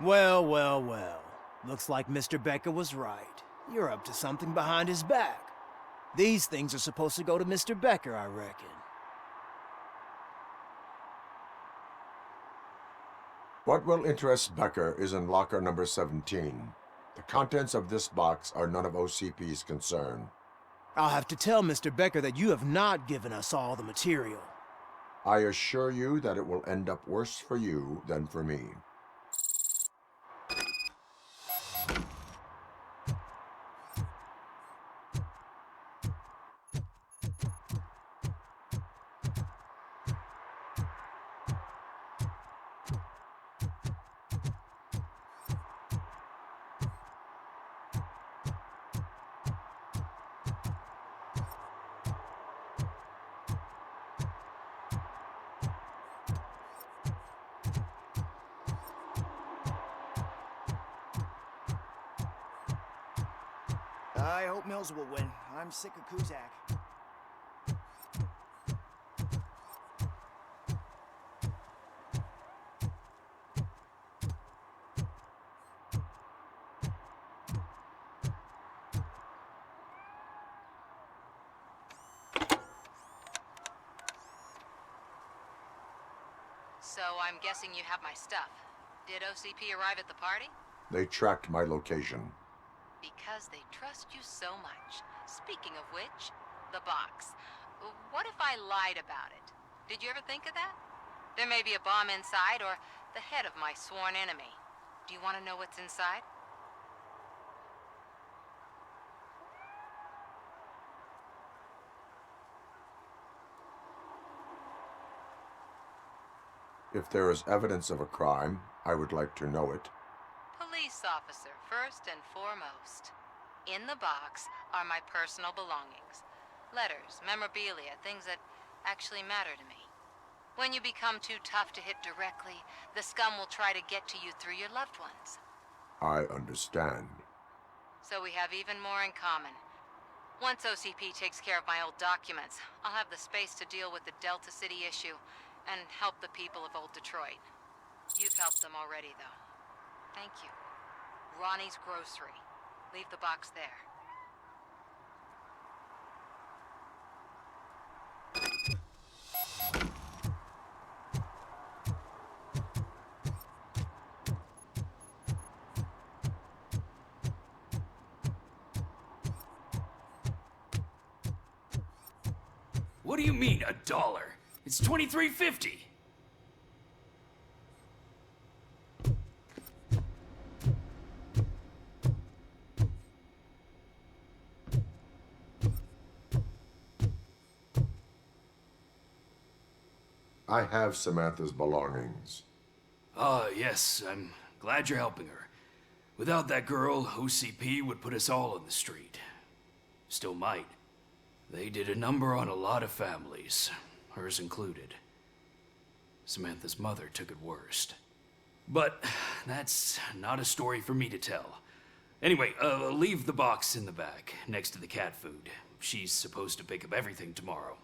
Well, well, well. Looks like Mr. Becker was right. You're up to something behind his back. These things are supposed to go to Mr. Becker, I reckon. What will interest Becker is in locker number 17. The contents of this box are none of OCP's concern. I'll have to tell Mr. Becker that you have not given us all the material. I assure you that it will end up worse for you than for me. I hope Mills will win. I'm sick of Kuzak. So I'm guessing you have my stuff. Did OCP arrive at the party? They tracked my location. Because they trust you so much. Speaking of which, the box. What if I lied about it? Did you ever think of that? There may be a bomb inside or the head of my sworn enemy. Do you want to know what's inside? If there is evidence of a crime, I would like to know it. Police officer, first and foremost. In the box are my personal belongings. Letters, memorabilia, things that actually matter to me. When you become too tough to hit directly, the scum will try to get to you through your loved ones. I understand. So we have even more in common. Once OCP takes care of my old documents, I'll have the space to deal with the Delta City issue and help the people of Old Detroit. You've helped them already, though. Thank you. Ronnie's Grocery. Leave the box there. What do you mean, $1? It's $23.50. I have Samantha's belongings. Ah, yes, I'm glad you're helping her. Without that girl, OCP would put us all on the street. Still might. They did a number on a lot of families, hers included. Samantha's mother took it worst. But that's not a story for me to tell. Anyway, leave the box in the back, next to the cat food. She's supposed to pick up everything tomorrow.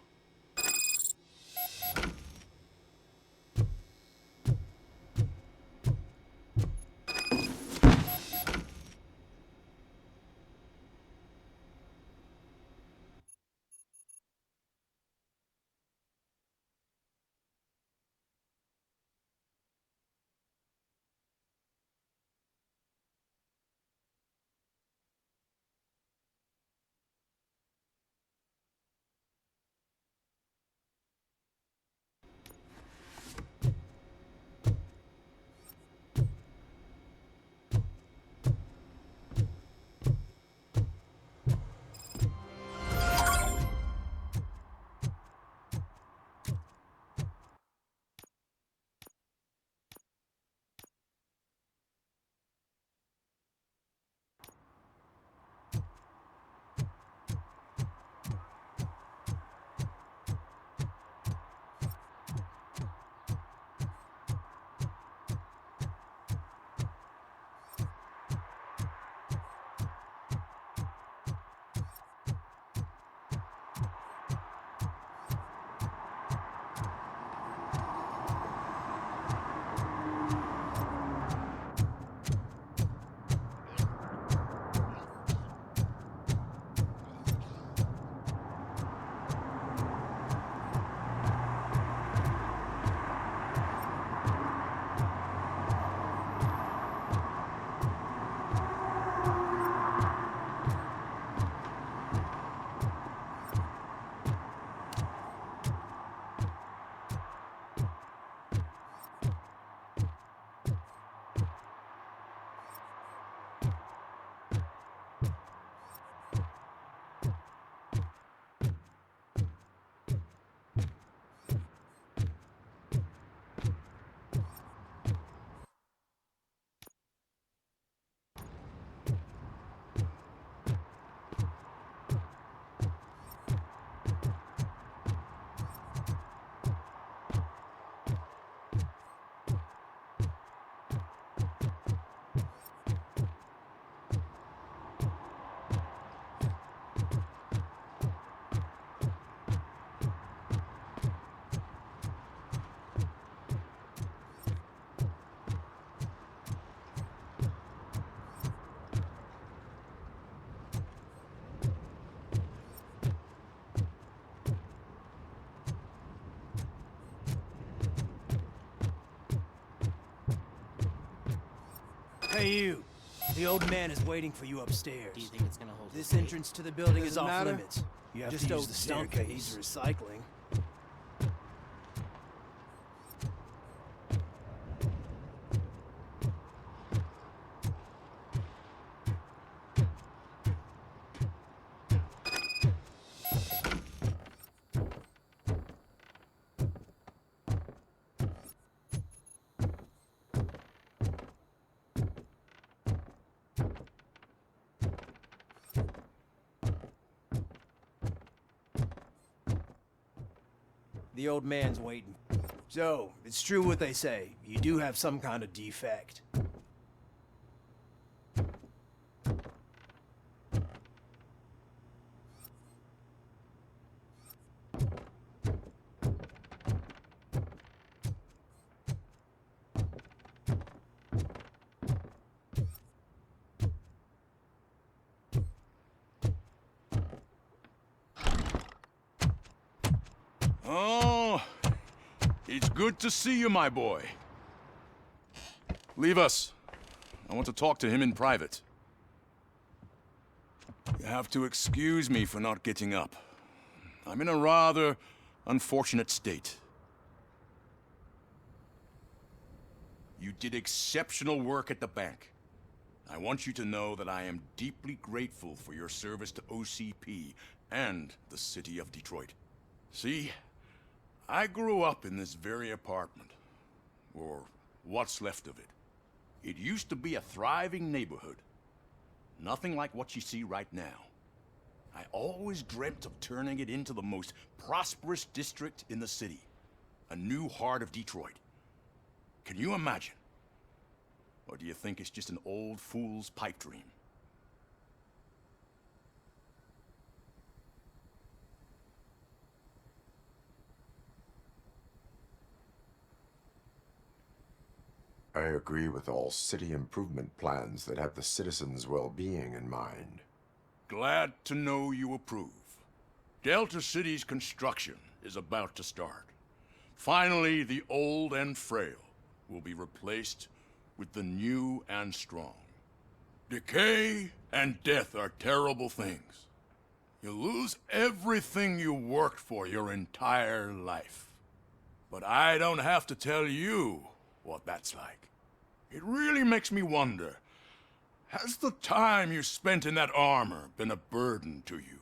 Hey, you. The old man is waiting for you upstairs. Do you think it's gonna hold? This entrance to the building is off matter. limits. You have Just to use use the the staircase. staircase. Needs recycling. The old man's waiting. So, it's true what they say. You do have some kind of defect. Oh, it's good to see you, my boy. Leave us. I want to talk to him in private. You have to excuse me for not getting up. I'm in a rather unfortunate state. You did exceptional work at the bank. I want you to know that I am deeply grateful for your service to OCP and the city of Detroit. See, I grew up in this very apartment, or what's left of it. It used to be a thriving neighborhood. Nothing like what you see right now. I always dreamt of turning it into the most prosperous district in the city. A new heart of Detroit. Can you imagine? Or do you think it's just an old fool's pipe dream? I agree with all city improvement plans that have the citizens' well-being in mind. Glad to know you approve. Delta City's construction is about to start. Finally, the old and frail will be replaced with the new and strong. Decay and death are terrible things. You lose everything you worked for your entire life. But I don't have to tell you what that's like. It really makes me wonder, has the time you spent in that armor been a burden to you?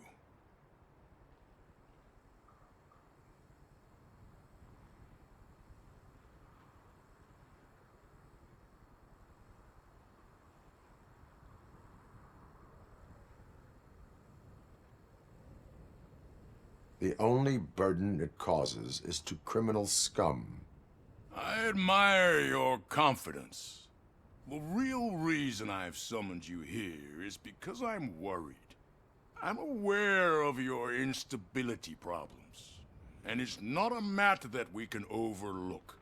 The only burden it causes is to criminal scum. I admire your confidence. The real reason I've summoned you here is because I'm worried. I'm aware of your instability problems, and it's not a matter that we can overlook.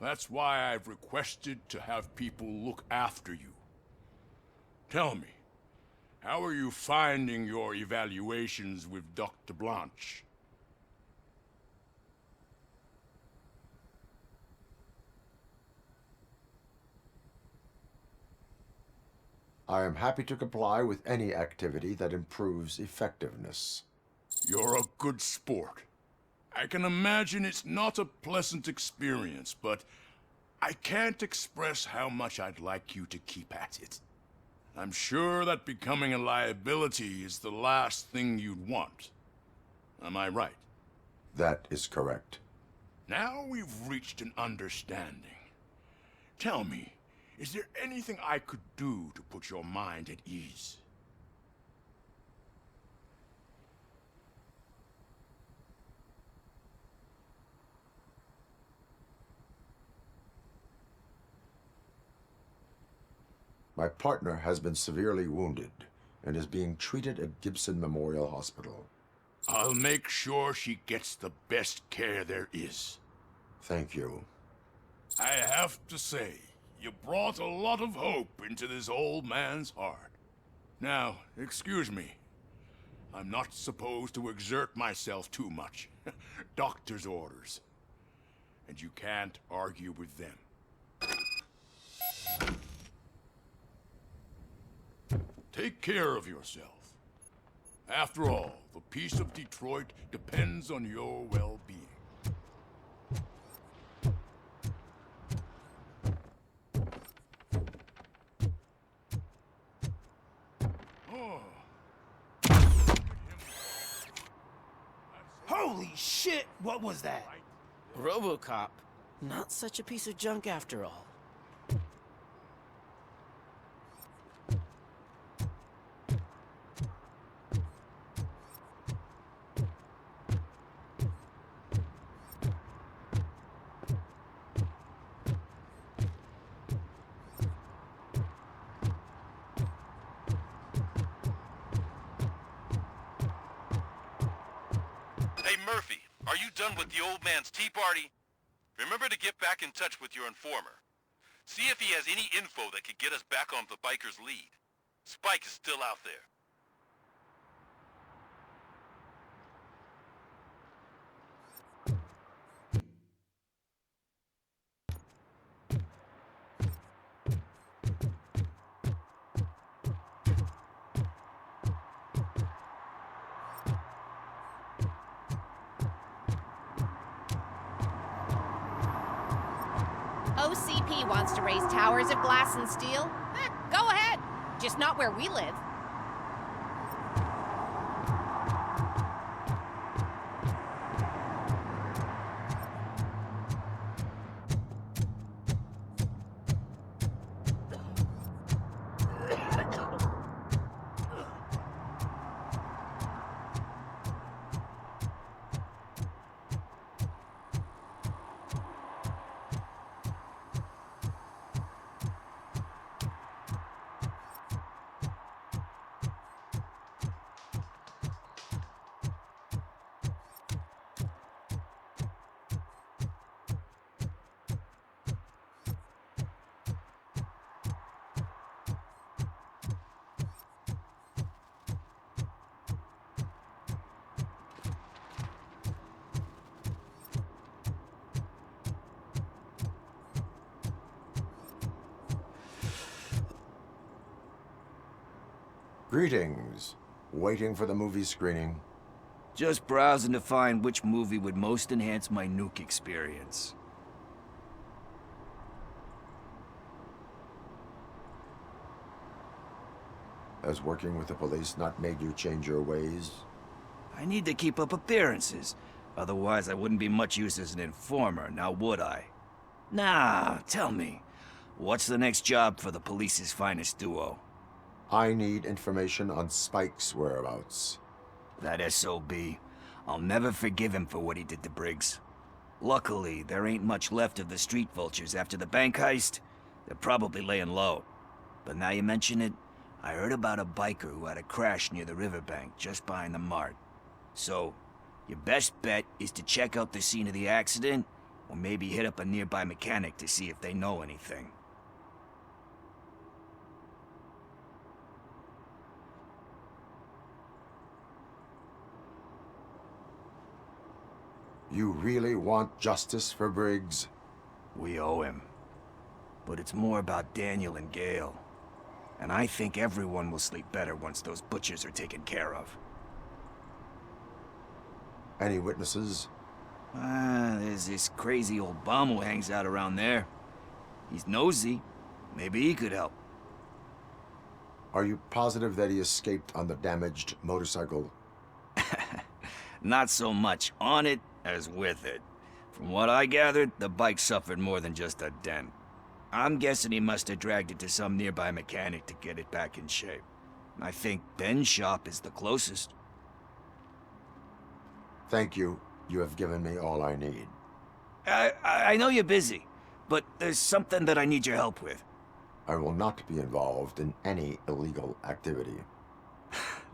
That's why I've requested to have people look after you. Tell me, how are you finding your evaluations with Dr. Blanche? I am happy to comply with any activity that improves effectiveness. You're a good sport. I can imagine it's not a pleasant experience, but I can't express how much I'd like you to keep at it. I'm sure that becoming a liability is the last thing you'd want. Am I right? That is correct. Now we've reached an understanding. Tell me, is there anything I could do to put your mind at ease? My partner has been severely wounded and is being treated at Gibson Memorial Hospital. I'll make sure she gets the best care there is. Thank you. I have to say, you brought a lot of hope into this old man's heart. Now, excuse me. I'm not supposed to exert myself too much. Doctor's orders. And you can't argue with them. Take care of yourself. After all, the peace of Detroit depends on your well-being. Holy shit, what was that? Robocop. Not such a piece of junk after all. Hey, Murphy, are you done with the old man's tea party? Remember to get back in touch with your informer. See if he has any info that could get us back on the biker's lead. Spike is still out there. OCP wants to raise towers of glass and steel? Go ahead. Just not where we live. Greetings. Waiting for the movie screening? Just browsing to find which movie would most enhance my nuke experience. Has working with the police not made you change your ways? I need to keep up appearances. Otherwise, I wouldn't be much use as an informer, now would I? Nah, tell me. What's the next job for the police's finest duo? I need information on Spike's whereabouts. That SOB. I'll never forgive him for what he did to Briggs. Luckily, there ain't much left of the street vultures after the bank heist. They're probably laying low. But now you mention it, I heard about a biker who had a crash near the riverbank just behind the mart. So, your best bet is to check out the scene of the accident, or maybe hit up a nearby mechanic to see if they know anything. You really want justice for Briggs? We owe him. But it's more about Daniel and Gale. And I think everyone will sleep better once those butchers are taken care of. Any witnesses? There's this crazy old bum who hangs out around there. He's nosy. Maybe he could help. Are you positive that he escaped on the damaged motorcycle? Not so much on it as with it. From what I gathered, the bike suffered more than just a dent. I'm guessing he must have dragged it to some nearby mechanic to get it back in shape. I think Ben's shop is the closest. Thank you. You have given me all I need. I know you're busy, but there's something that I need your help with. I will not be involved in any illegal activity.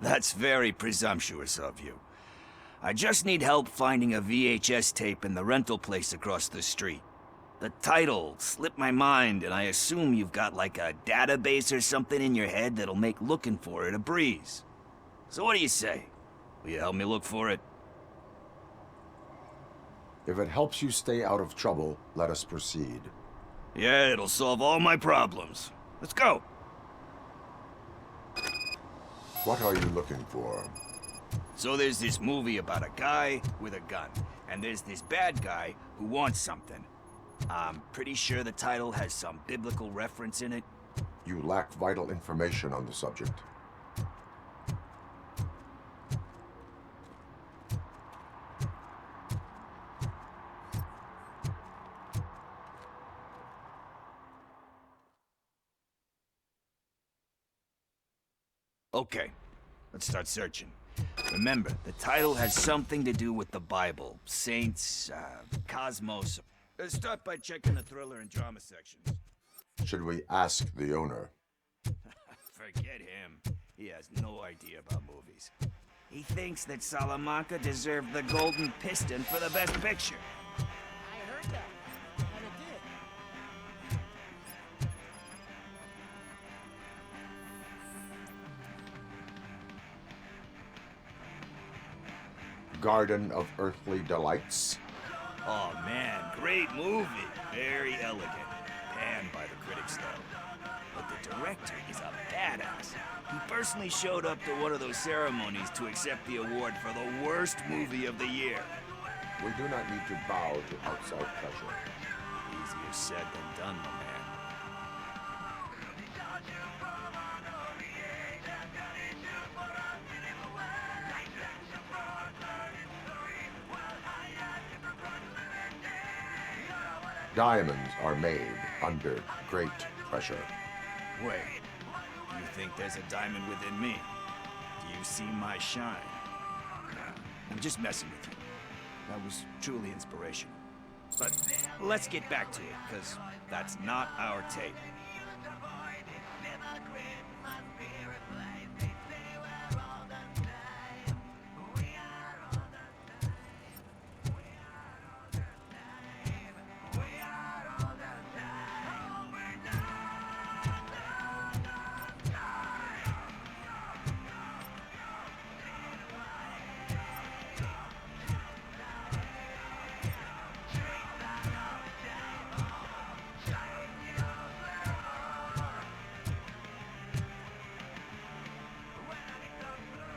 That's very presumptuous of you. I just need help finding a VHS tape in the rental place across the street. The title slipped my mind, and I assume you've got like a database or something in your head that'll make looking for it a breeze. So what do you say? Will you help me look for it? If it helps you stay out of trouble, let us proceed. Yeah, it'll solve all my problems. Let's go. What are you looking for? So there's this movie about a guy with a gun, and there's this bad guy who wants something. I'm pretty sure the title has some biblical reference in it. You lack vital information on the subject. Okay, let's start searching. Remember, the title has something to do with the Bible, saints, cosmos. Start by checking the thriller and drama sections. Should we ask the owner? Forget him. He has no idea about movies. He thinks that Salamanca deserved the Golden Piston for the Best Picture. I heard that. And it did. Garden of Earthly Delights? Oh man, great movie. Very elegant. Panned by the critics though. But the director is a badass. He personally showed up to one of those ceremonies to accept the award for the worst movie of the year. We do not need to bow to outside pressure. Easier said than done, my man. Diamonds are made under great pressure. Wait, you think there's a diamond within me? Do you see my shine? Nah, I'm just messing with you. That was truly inspirational. But let's get back to it, because that's not our tape.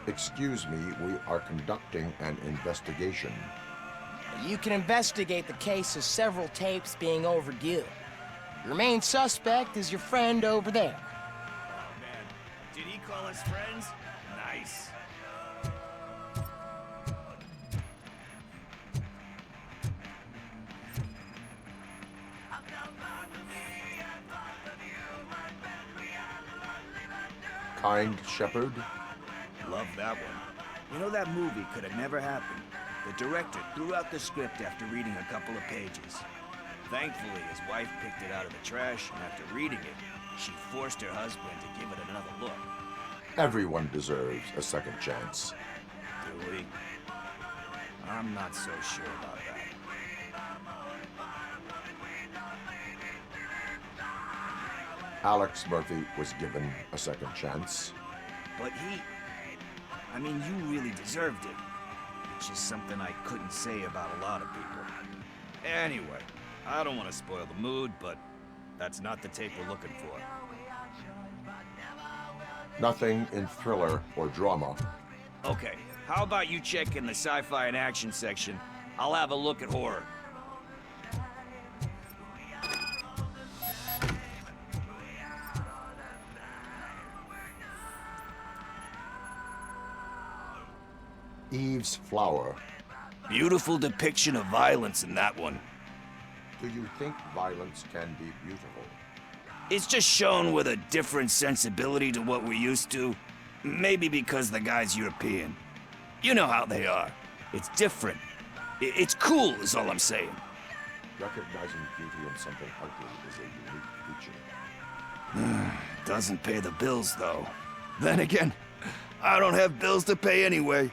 Excuse me, we are conducting an investigation. You can investigate the case of several tapes being overdue. Your main suspect is your friend over there. Oh man, did he call us friends? Nice. Kind Shepherd? Love that one. You know, that movie could have never happened. The director threw out the script after reading a couple of pages. Thankfully, his wife picked it out of the trash, and after reading it, she forced her husband to give it another look. Everyone deserves a second chance. Do we? I'm not so sure about that. Alex Murphy was given a second chance. But I mean, you really deserved it. Which is something I couldn't say about a lot of people. Anyway, I don't want to spoil the mood, but that's not the tape we're looking for. Nothing in thriller or drama. Okay, how about you check in the sci-fi and action section? I'll have a look at horror. Eve's Flower. Beautiful depiction of violence in that one. Do you think violence can be beautiful? It's just shown with a different sensibility to what we're used to. Maybe because the guy's European. You know how they are. It's different. It's cool, is all I'm saying. Recognizing beauty in something ugly is a unique feature. Doesn't pay the bills, though. Then again, I don't have bills to pay anyway.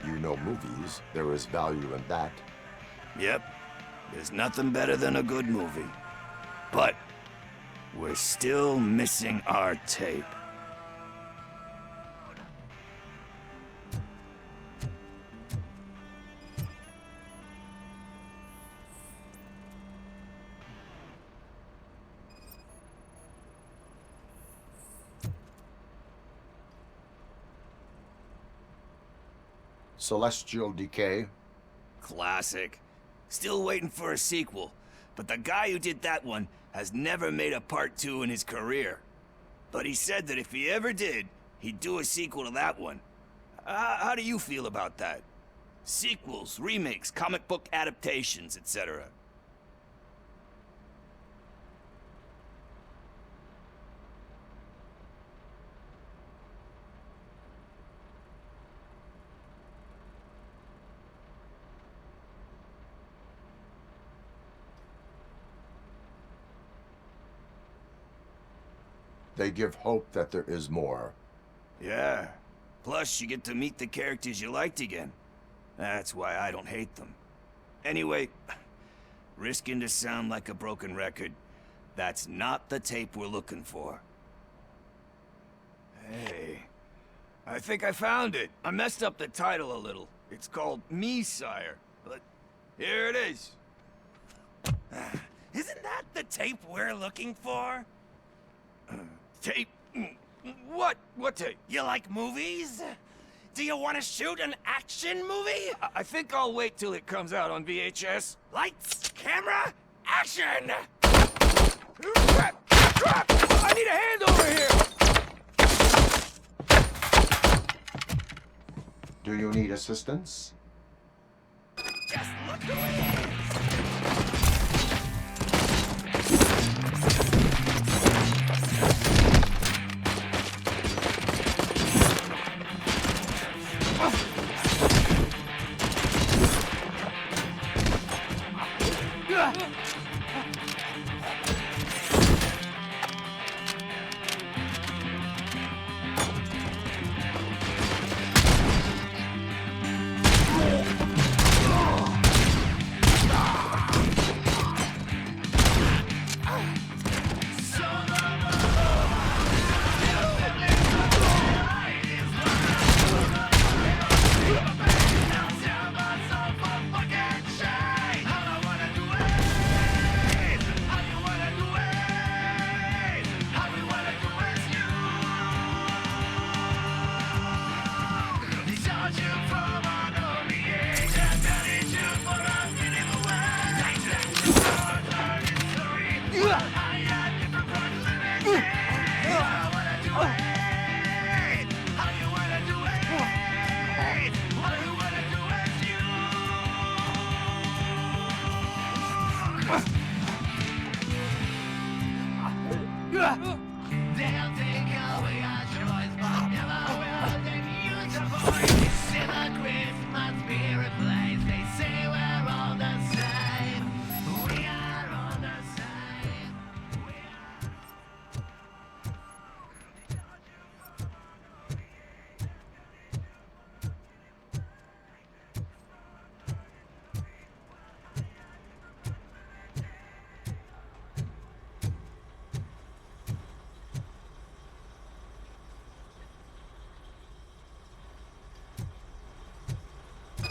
You know movies, there is value in that. Yep, there's nothing better than a good movie. But we're still missing our tape. Celestial Decay. Classic. Still waiting for a sequel, but the guy who did that one has never made a part 2 in his career. But he said that if he ever did, he'd do a sequel to that one. How do you feel about that? Sequels, remakes, comic book adaptations, etc. They give hope that there is more. Yeah. Plus, you get to meet the characters you liked again. That's why I don't hate them. Anyway, risking to sound like a broken record, that's not the tape we're looking for. Hey, I think I found it. I messed up the title a little. It's called Me, Sire, but here it is. Isn't that the tape we're looking for? Tape? What? What tape? You like movies? Do you want to shoot an action movie? I think I'll wait till it comes out on VHS. Lights, camera, action! Crap! Crap! I need a hand over here! Do you need assistance? Just look who it is!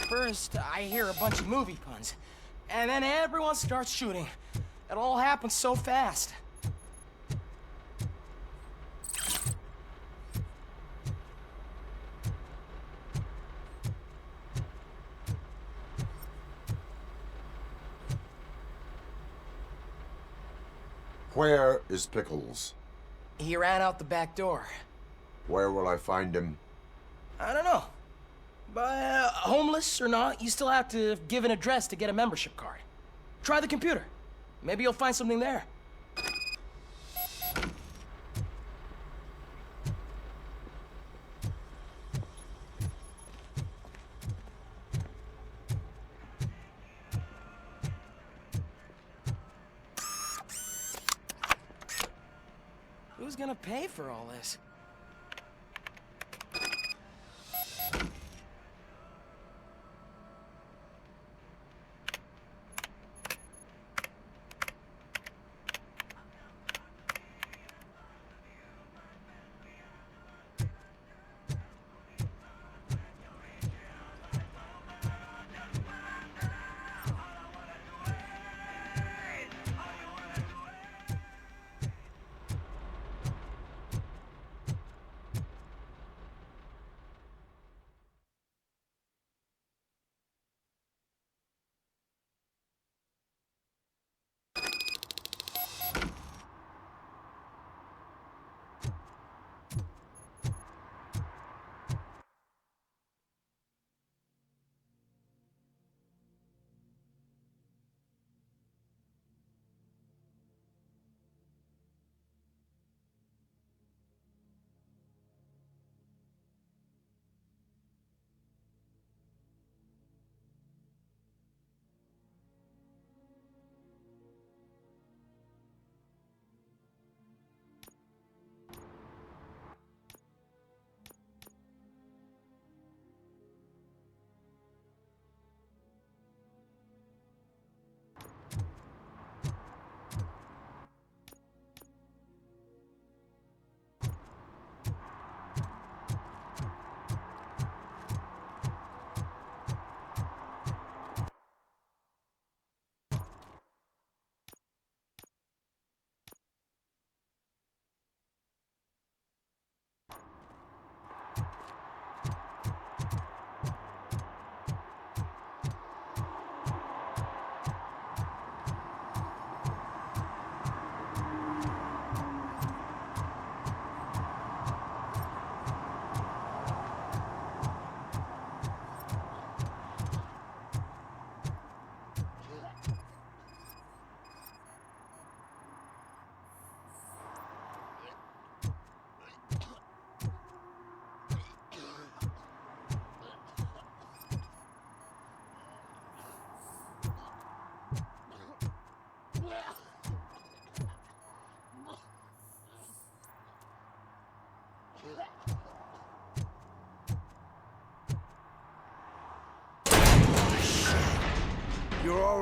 First, I hear a bunch of movie puns, and then everyone starts shooting. It all happens so fast. Where is Pickles? He ran out the back door. Where will I find him? I don't know. But homeless or not, you still have to give an address to get a membership card. Try the computer. Maybe you'll find something there. Who's gonna pay for all this?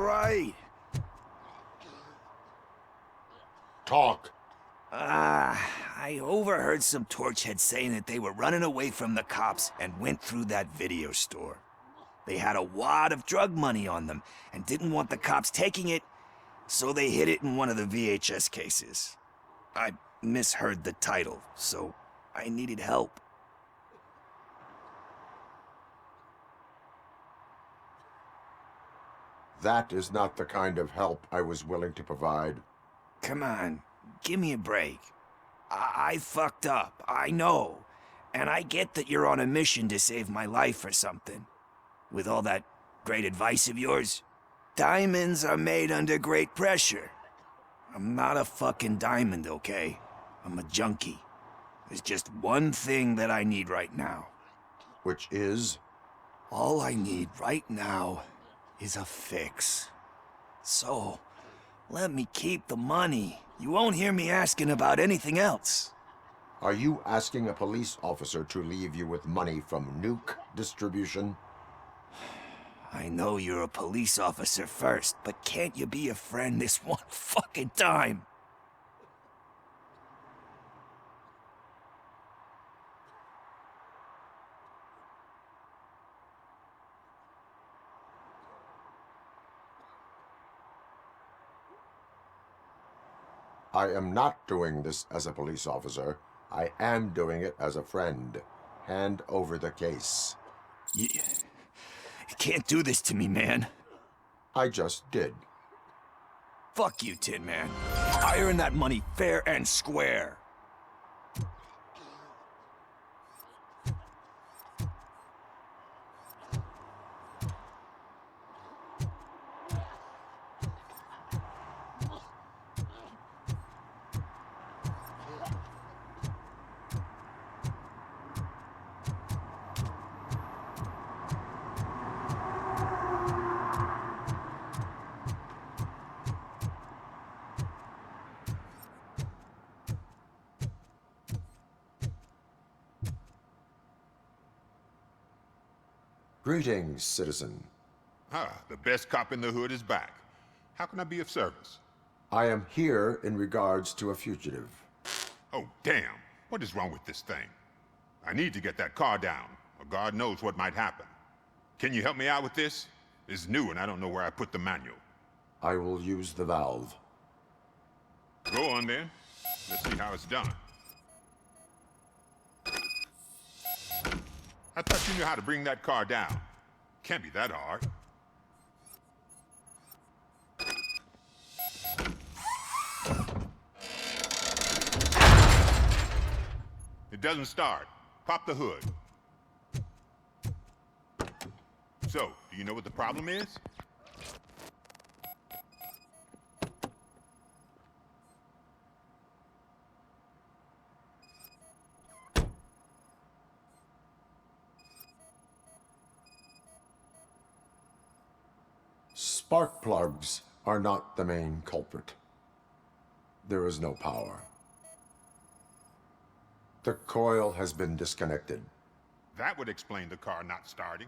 right? Talk. I overheard some torchheads saying that they were running away from the cops and went through that video store. They had a wad of drug money on them and didn't want the cops taking it, so they hid it in one of the VHS cases. I misheard the title, so I needed help. That is not the kind of help I was willing to provide. Come on, give me a break. I fucked up, I know. And I get that you're on a mission to save my life or something. With all that great advice of yours, diamonds are made under great pressure. I'm not a fucking diamond, okay? I'm a junkie. There's just one thing that I need right now. Which is? All I need right now is a fix. So, let me keep the money. You won't hear me asking about anything else. Are you asking a police officer to leave you with money from nuke distribution? I know you're a police officer first, but can't you be a friend this one fucking time? I am not doing this as a police officer. I am doing it as a friend. Hand over the case. You can't do this to me, man. I just did. Fuck you, Tin Man. I earned that money fair and square. Greetings, citizen. Ah, the best cop in the hood is back. How can I be of service? I am here in regards to a fugitive. Oh, damn. What is wrong with this thing? I need to get that car down, or God knows what might happen. Can you help me out with this? It's new and I don't know where I put the manual. I will use the valve. Go on then. Let's see how it's done. I thought you knew how to bring that car down. Can't be that hard. It doesn't start. Pop the hood. So, do you know what the problem is? Spark plugs are not the main culprit. There is no power. The coil has been disconnected. That would explain the car not starting.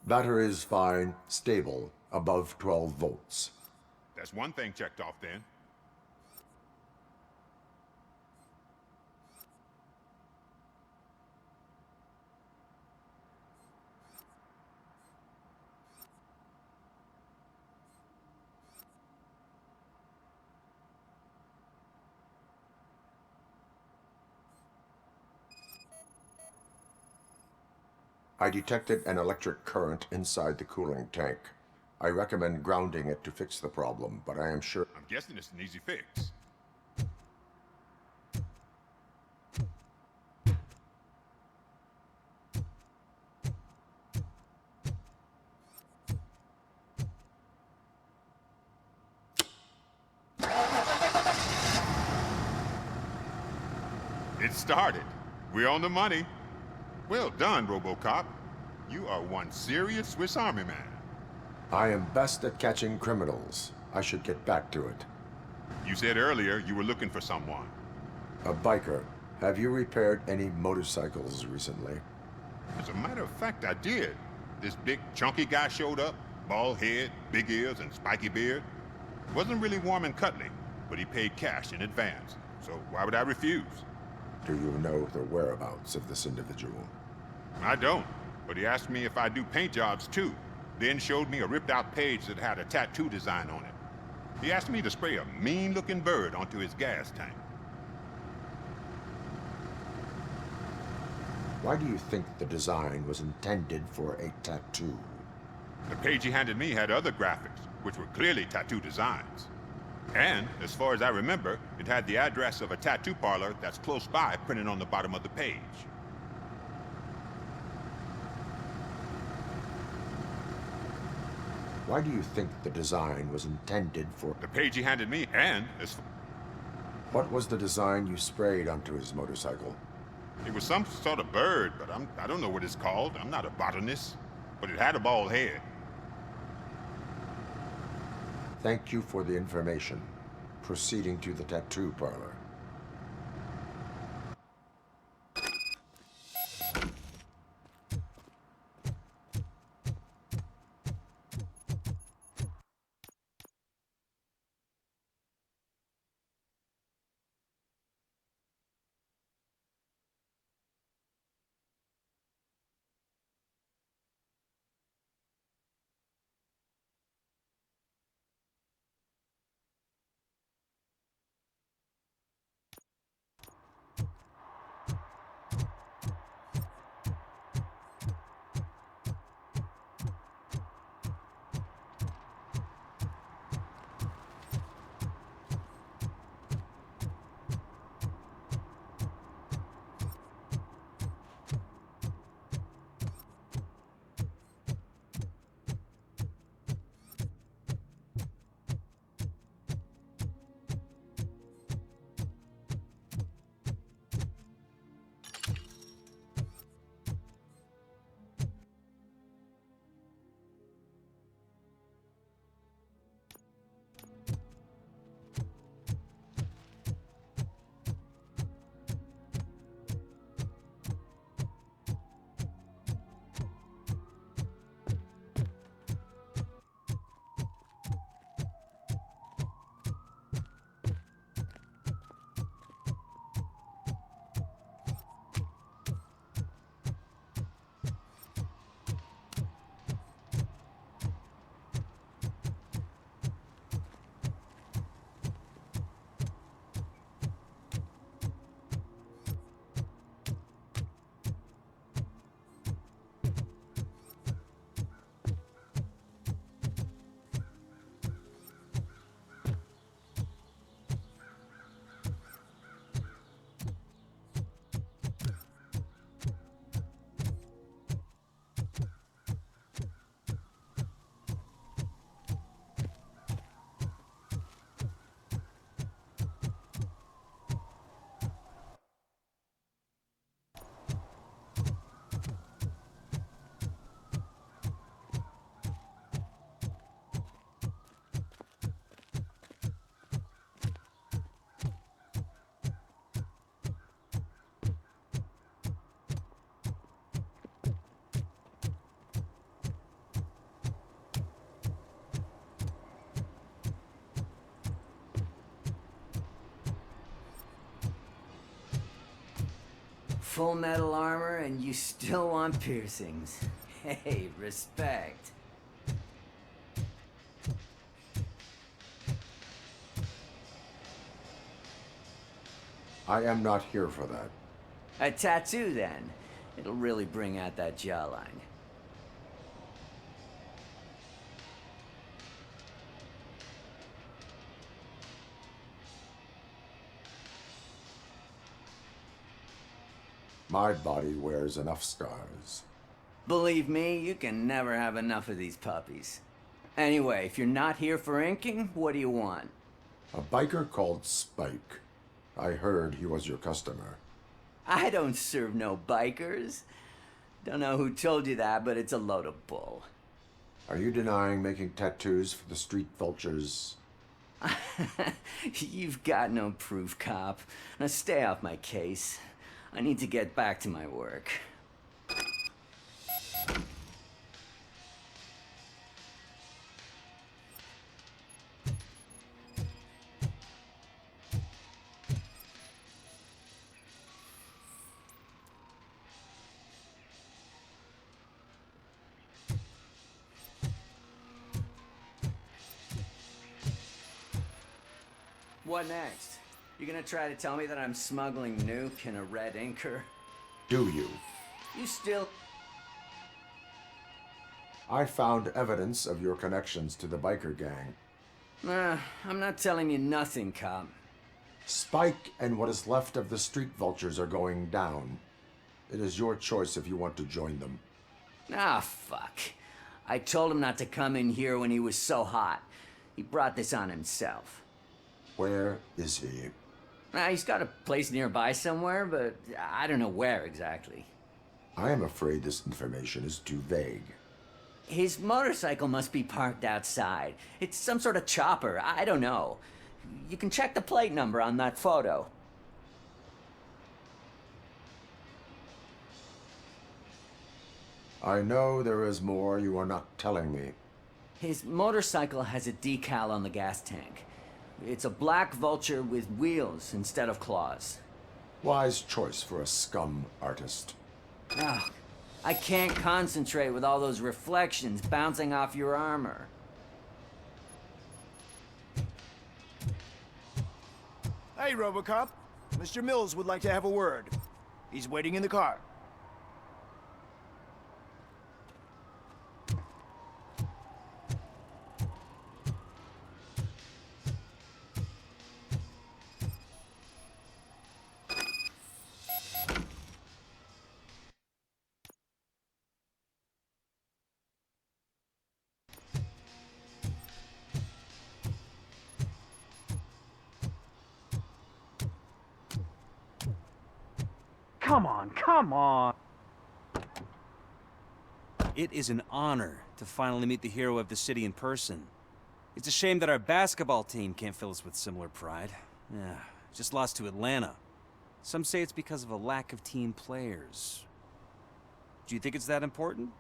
Battery is fine, stable, above 12 volts. That's one thing checked off then. I detected an electric current inside the cooling tank. I recommend grounding it to fix the problem, but I am sure... I'm guessing it's an easy fix. It started. We're on the money. Well done, Robocop. You are one serious Swiss Army man. I am best at catching criminals. I should get back to it. You said earlier you were looking for someone. A biker. Have you repaired any motorcycles recently? As a matter of fact, I did. This big, chunky guy showed up. Bald head, big ears, and spiky beard. Wasn't really warm and cuddly, but he paid cash in advance. So why would I refuse? Do you know the whereabouts of this individual? I don't, but he asked me if I do paint jobs too. Then showed me a ripped-out page that had a tattoo design on it. He asked me to spray a mean-looking bird onto his gas tank. Why do you think the design was intended for a tattoo? The page he handed me had other graphics, which were clearly tattoo designs. And, as far as I remember, it had the address of a tattoo parlor that's close by printed on the bottom of the page. Why do you think the design was intended for... The page he handed me, and What was the design you sprayed onto his motorcycle? It was some sort of bird, but I don't know what it's called. I'm not a botanist. But it had a bald head. Thank you for the information. Proceeding to the tattoo parlor. Full metal armor and you still want piercings. Hey, respect. I am not here for that. A tattoo, then. It'll really bring out that jawline. My body wears enough scars. Believe me, you can never have enough of these puppies. Anyway, if you're not here for inking, what do you want? A biker called Spike. I heard he was your customer. I don't serve no bikers. Don't know who told you that, but it's a load of bull. Are you denying making tattoos for the street vultures? You've got no proof, cop. Now stay off my case. I need to get back to my work. What next? You gonna try to tell me that I'm smuggling nuke in a red inker? Do you? You still... I found evidence of your connections to the biker gang. I'm not telling you nothing, cop. Spike and what is left of the street vultures are going down. It is your choice if you want to join them. Ah, fuck. I told him not to come in here when he was so hot. He brought this on himself. Where is he? He's got a place nearby somewhere, but I don't know where exactly. I am afraid this information is too vague. His motorcycle must be parked outside. It's some sort of chopper. I don't know. You can check the plate number on that photo. I know there is more you are not telling me. His motorcycle has a decal on the gas tank. It's a black vulture with wheels instead of claws. Wise choice for a scum artist. Ah, I can't concentrate with all those reflections bouncing off your armor. Hey, Robocop. Mr. Mills would like to have a word. He's waiting in the car. Come on! It is an honor to finally meet the hero of the city in person. It's a shame that our basketball team can't fill us with similar pride. Yeah, just lost to Atlanta. Some say it's because of a lack of team players. Do you think it's that important?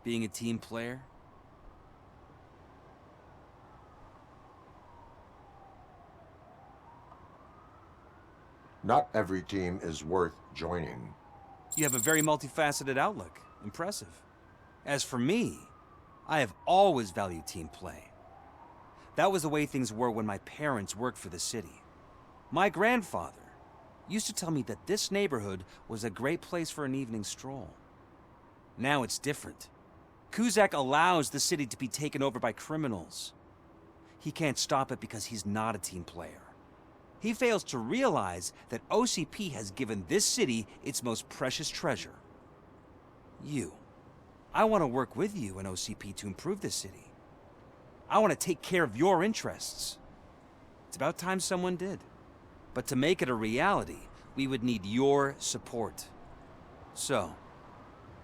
Being a team player? Not every team is worth joining. You have a very multifaceted outlook. Impressive. As for me, I have always valued team play. That was the way things were when my parents worked for the city. My grandfather used to tell me that this neighborhood was a great place for an evening stroll. Now it's different. Kuzak allows the city to be taken over by criminals. He can't stop it because he's not a team player. He fails to realize that OCP has given this city its most precious treasure. You. I want to work with you and OCP to improve this city. I want to take care of your interests. It's about time someone did. But to make it a reality, we would need your support. So,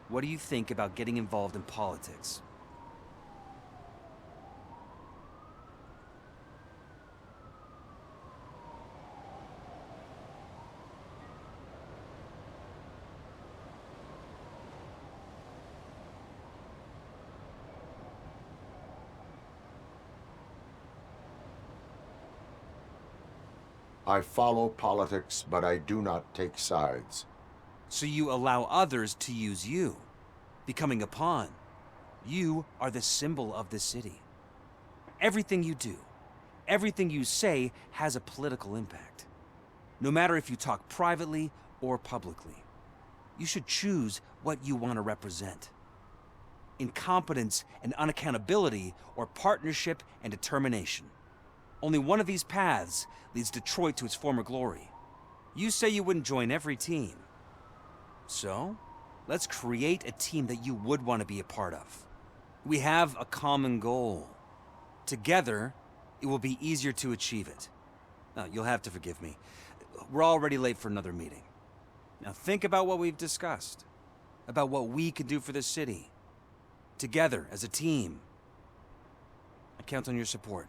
what do you think about getting involved in politics? I follow politics, but I do not take sides. So you allow others to use you, becoming a pawn. You are the symbol of the city. Everything you do, everything you say has a political impact. No matter if you talk privately or publicly. You should choose what you want to represent. Incompetence and unaccountability, or partnership and determination. Only one of these paths leads Detroit to its former glory. You say you wouldn't join every team. So, let's create a team that you would want to be a part of. We have a common goal. Together, it will be easier to achieve it. Now, you'll have to forgive me. We're already late for another meeting. Now think about what we've discussed. About what we can do for the city. Together, as a team. I count on your support.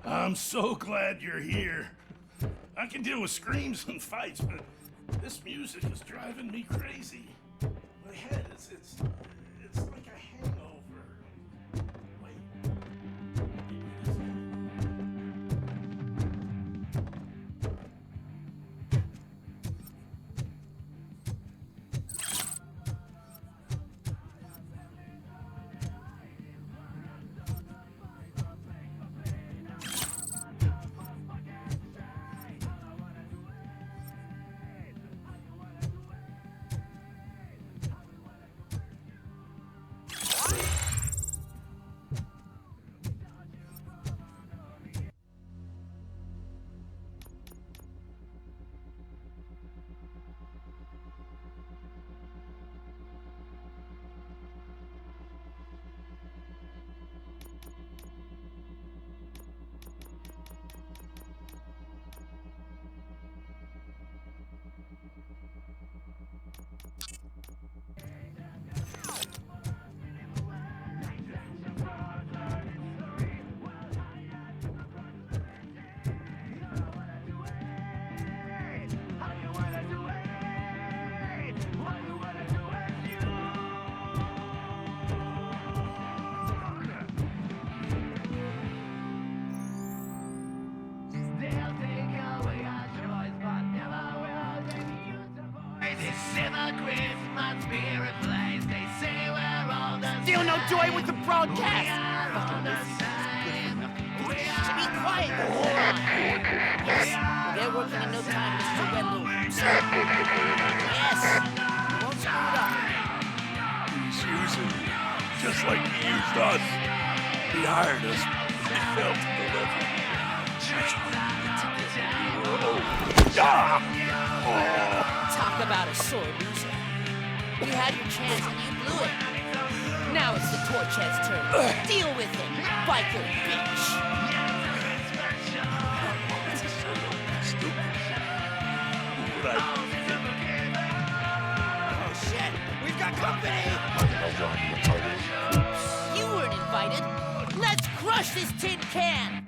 I'm so glad you're here. I can deal with screams and fights, but this music is driving me crazy. My head is, it's like a hangover. Still no joy with the broadcast! Should be quiet, moron! Yes, they're working in no time, Mr. Wendell. Yes, won't screw it up. He's using me, just like he used us. He hired us. He failed to deliver. Talk about a sore loser. You had your chance and you blew it. Now it's the torch head's turn. Deal with it, biker bitch. Oh shit, we've got company! You weren't invited. Let's crush this tin can.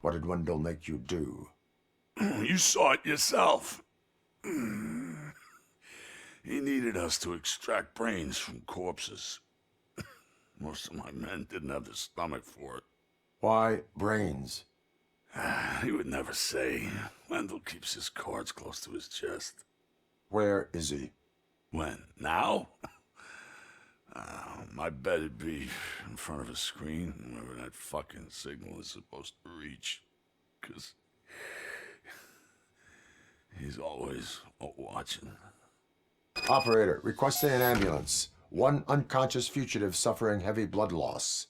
What did Wendell make you do? You saw it yourself. He needed us to extract brains from corpses. Most of my men didn't have the stomach for it. Why brains? He would never say. Wendell keeps his cards close to his chest. Where is he? When? Now? My bet it'd be in front of a screen, wherever that fucking signal is supposed to reach. 'Cause he's always watching. Operator, requesting an ambulance. One unconscious fugitive suffering heavy blood loss.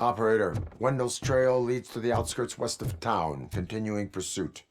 Operator, Wendell's trail leads to the outskirts west of town. Continuing pursuit.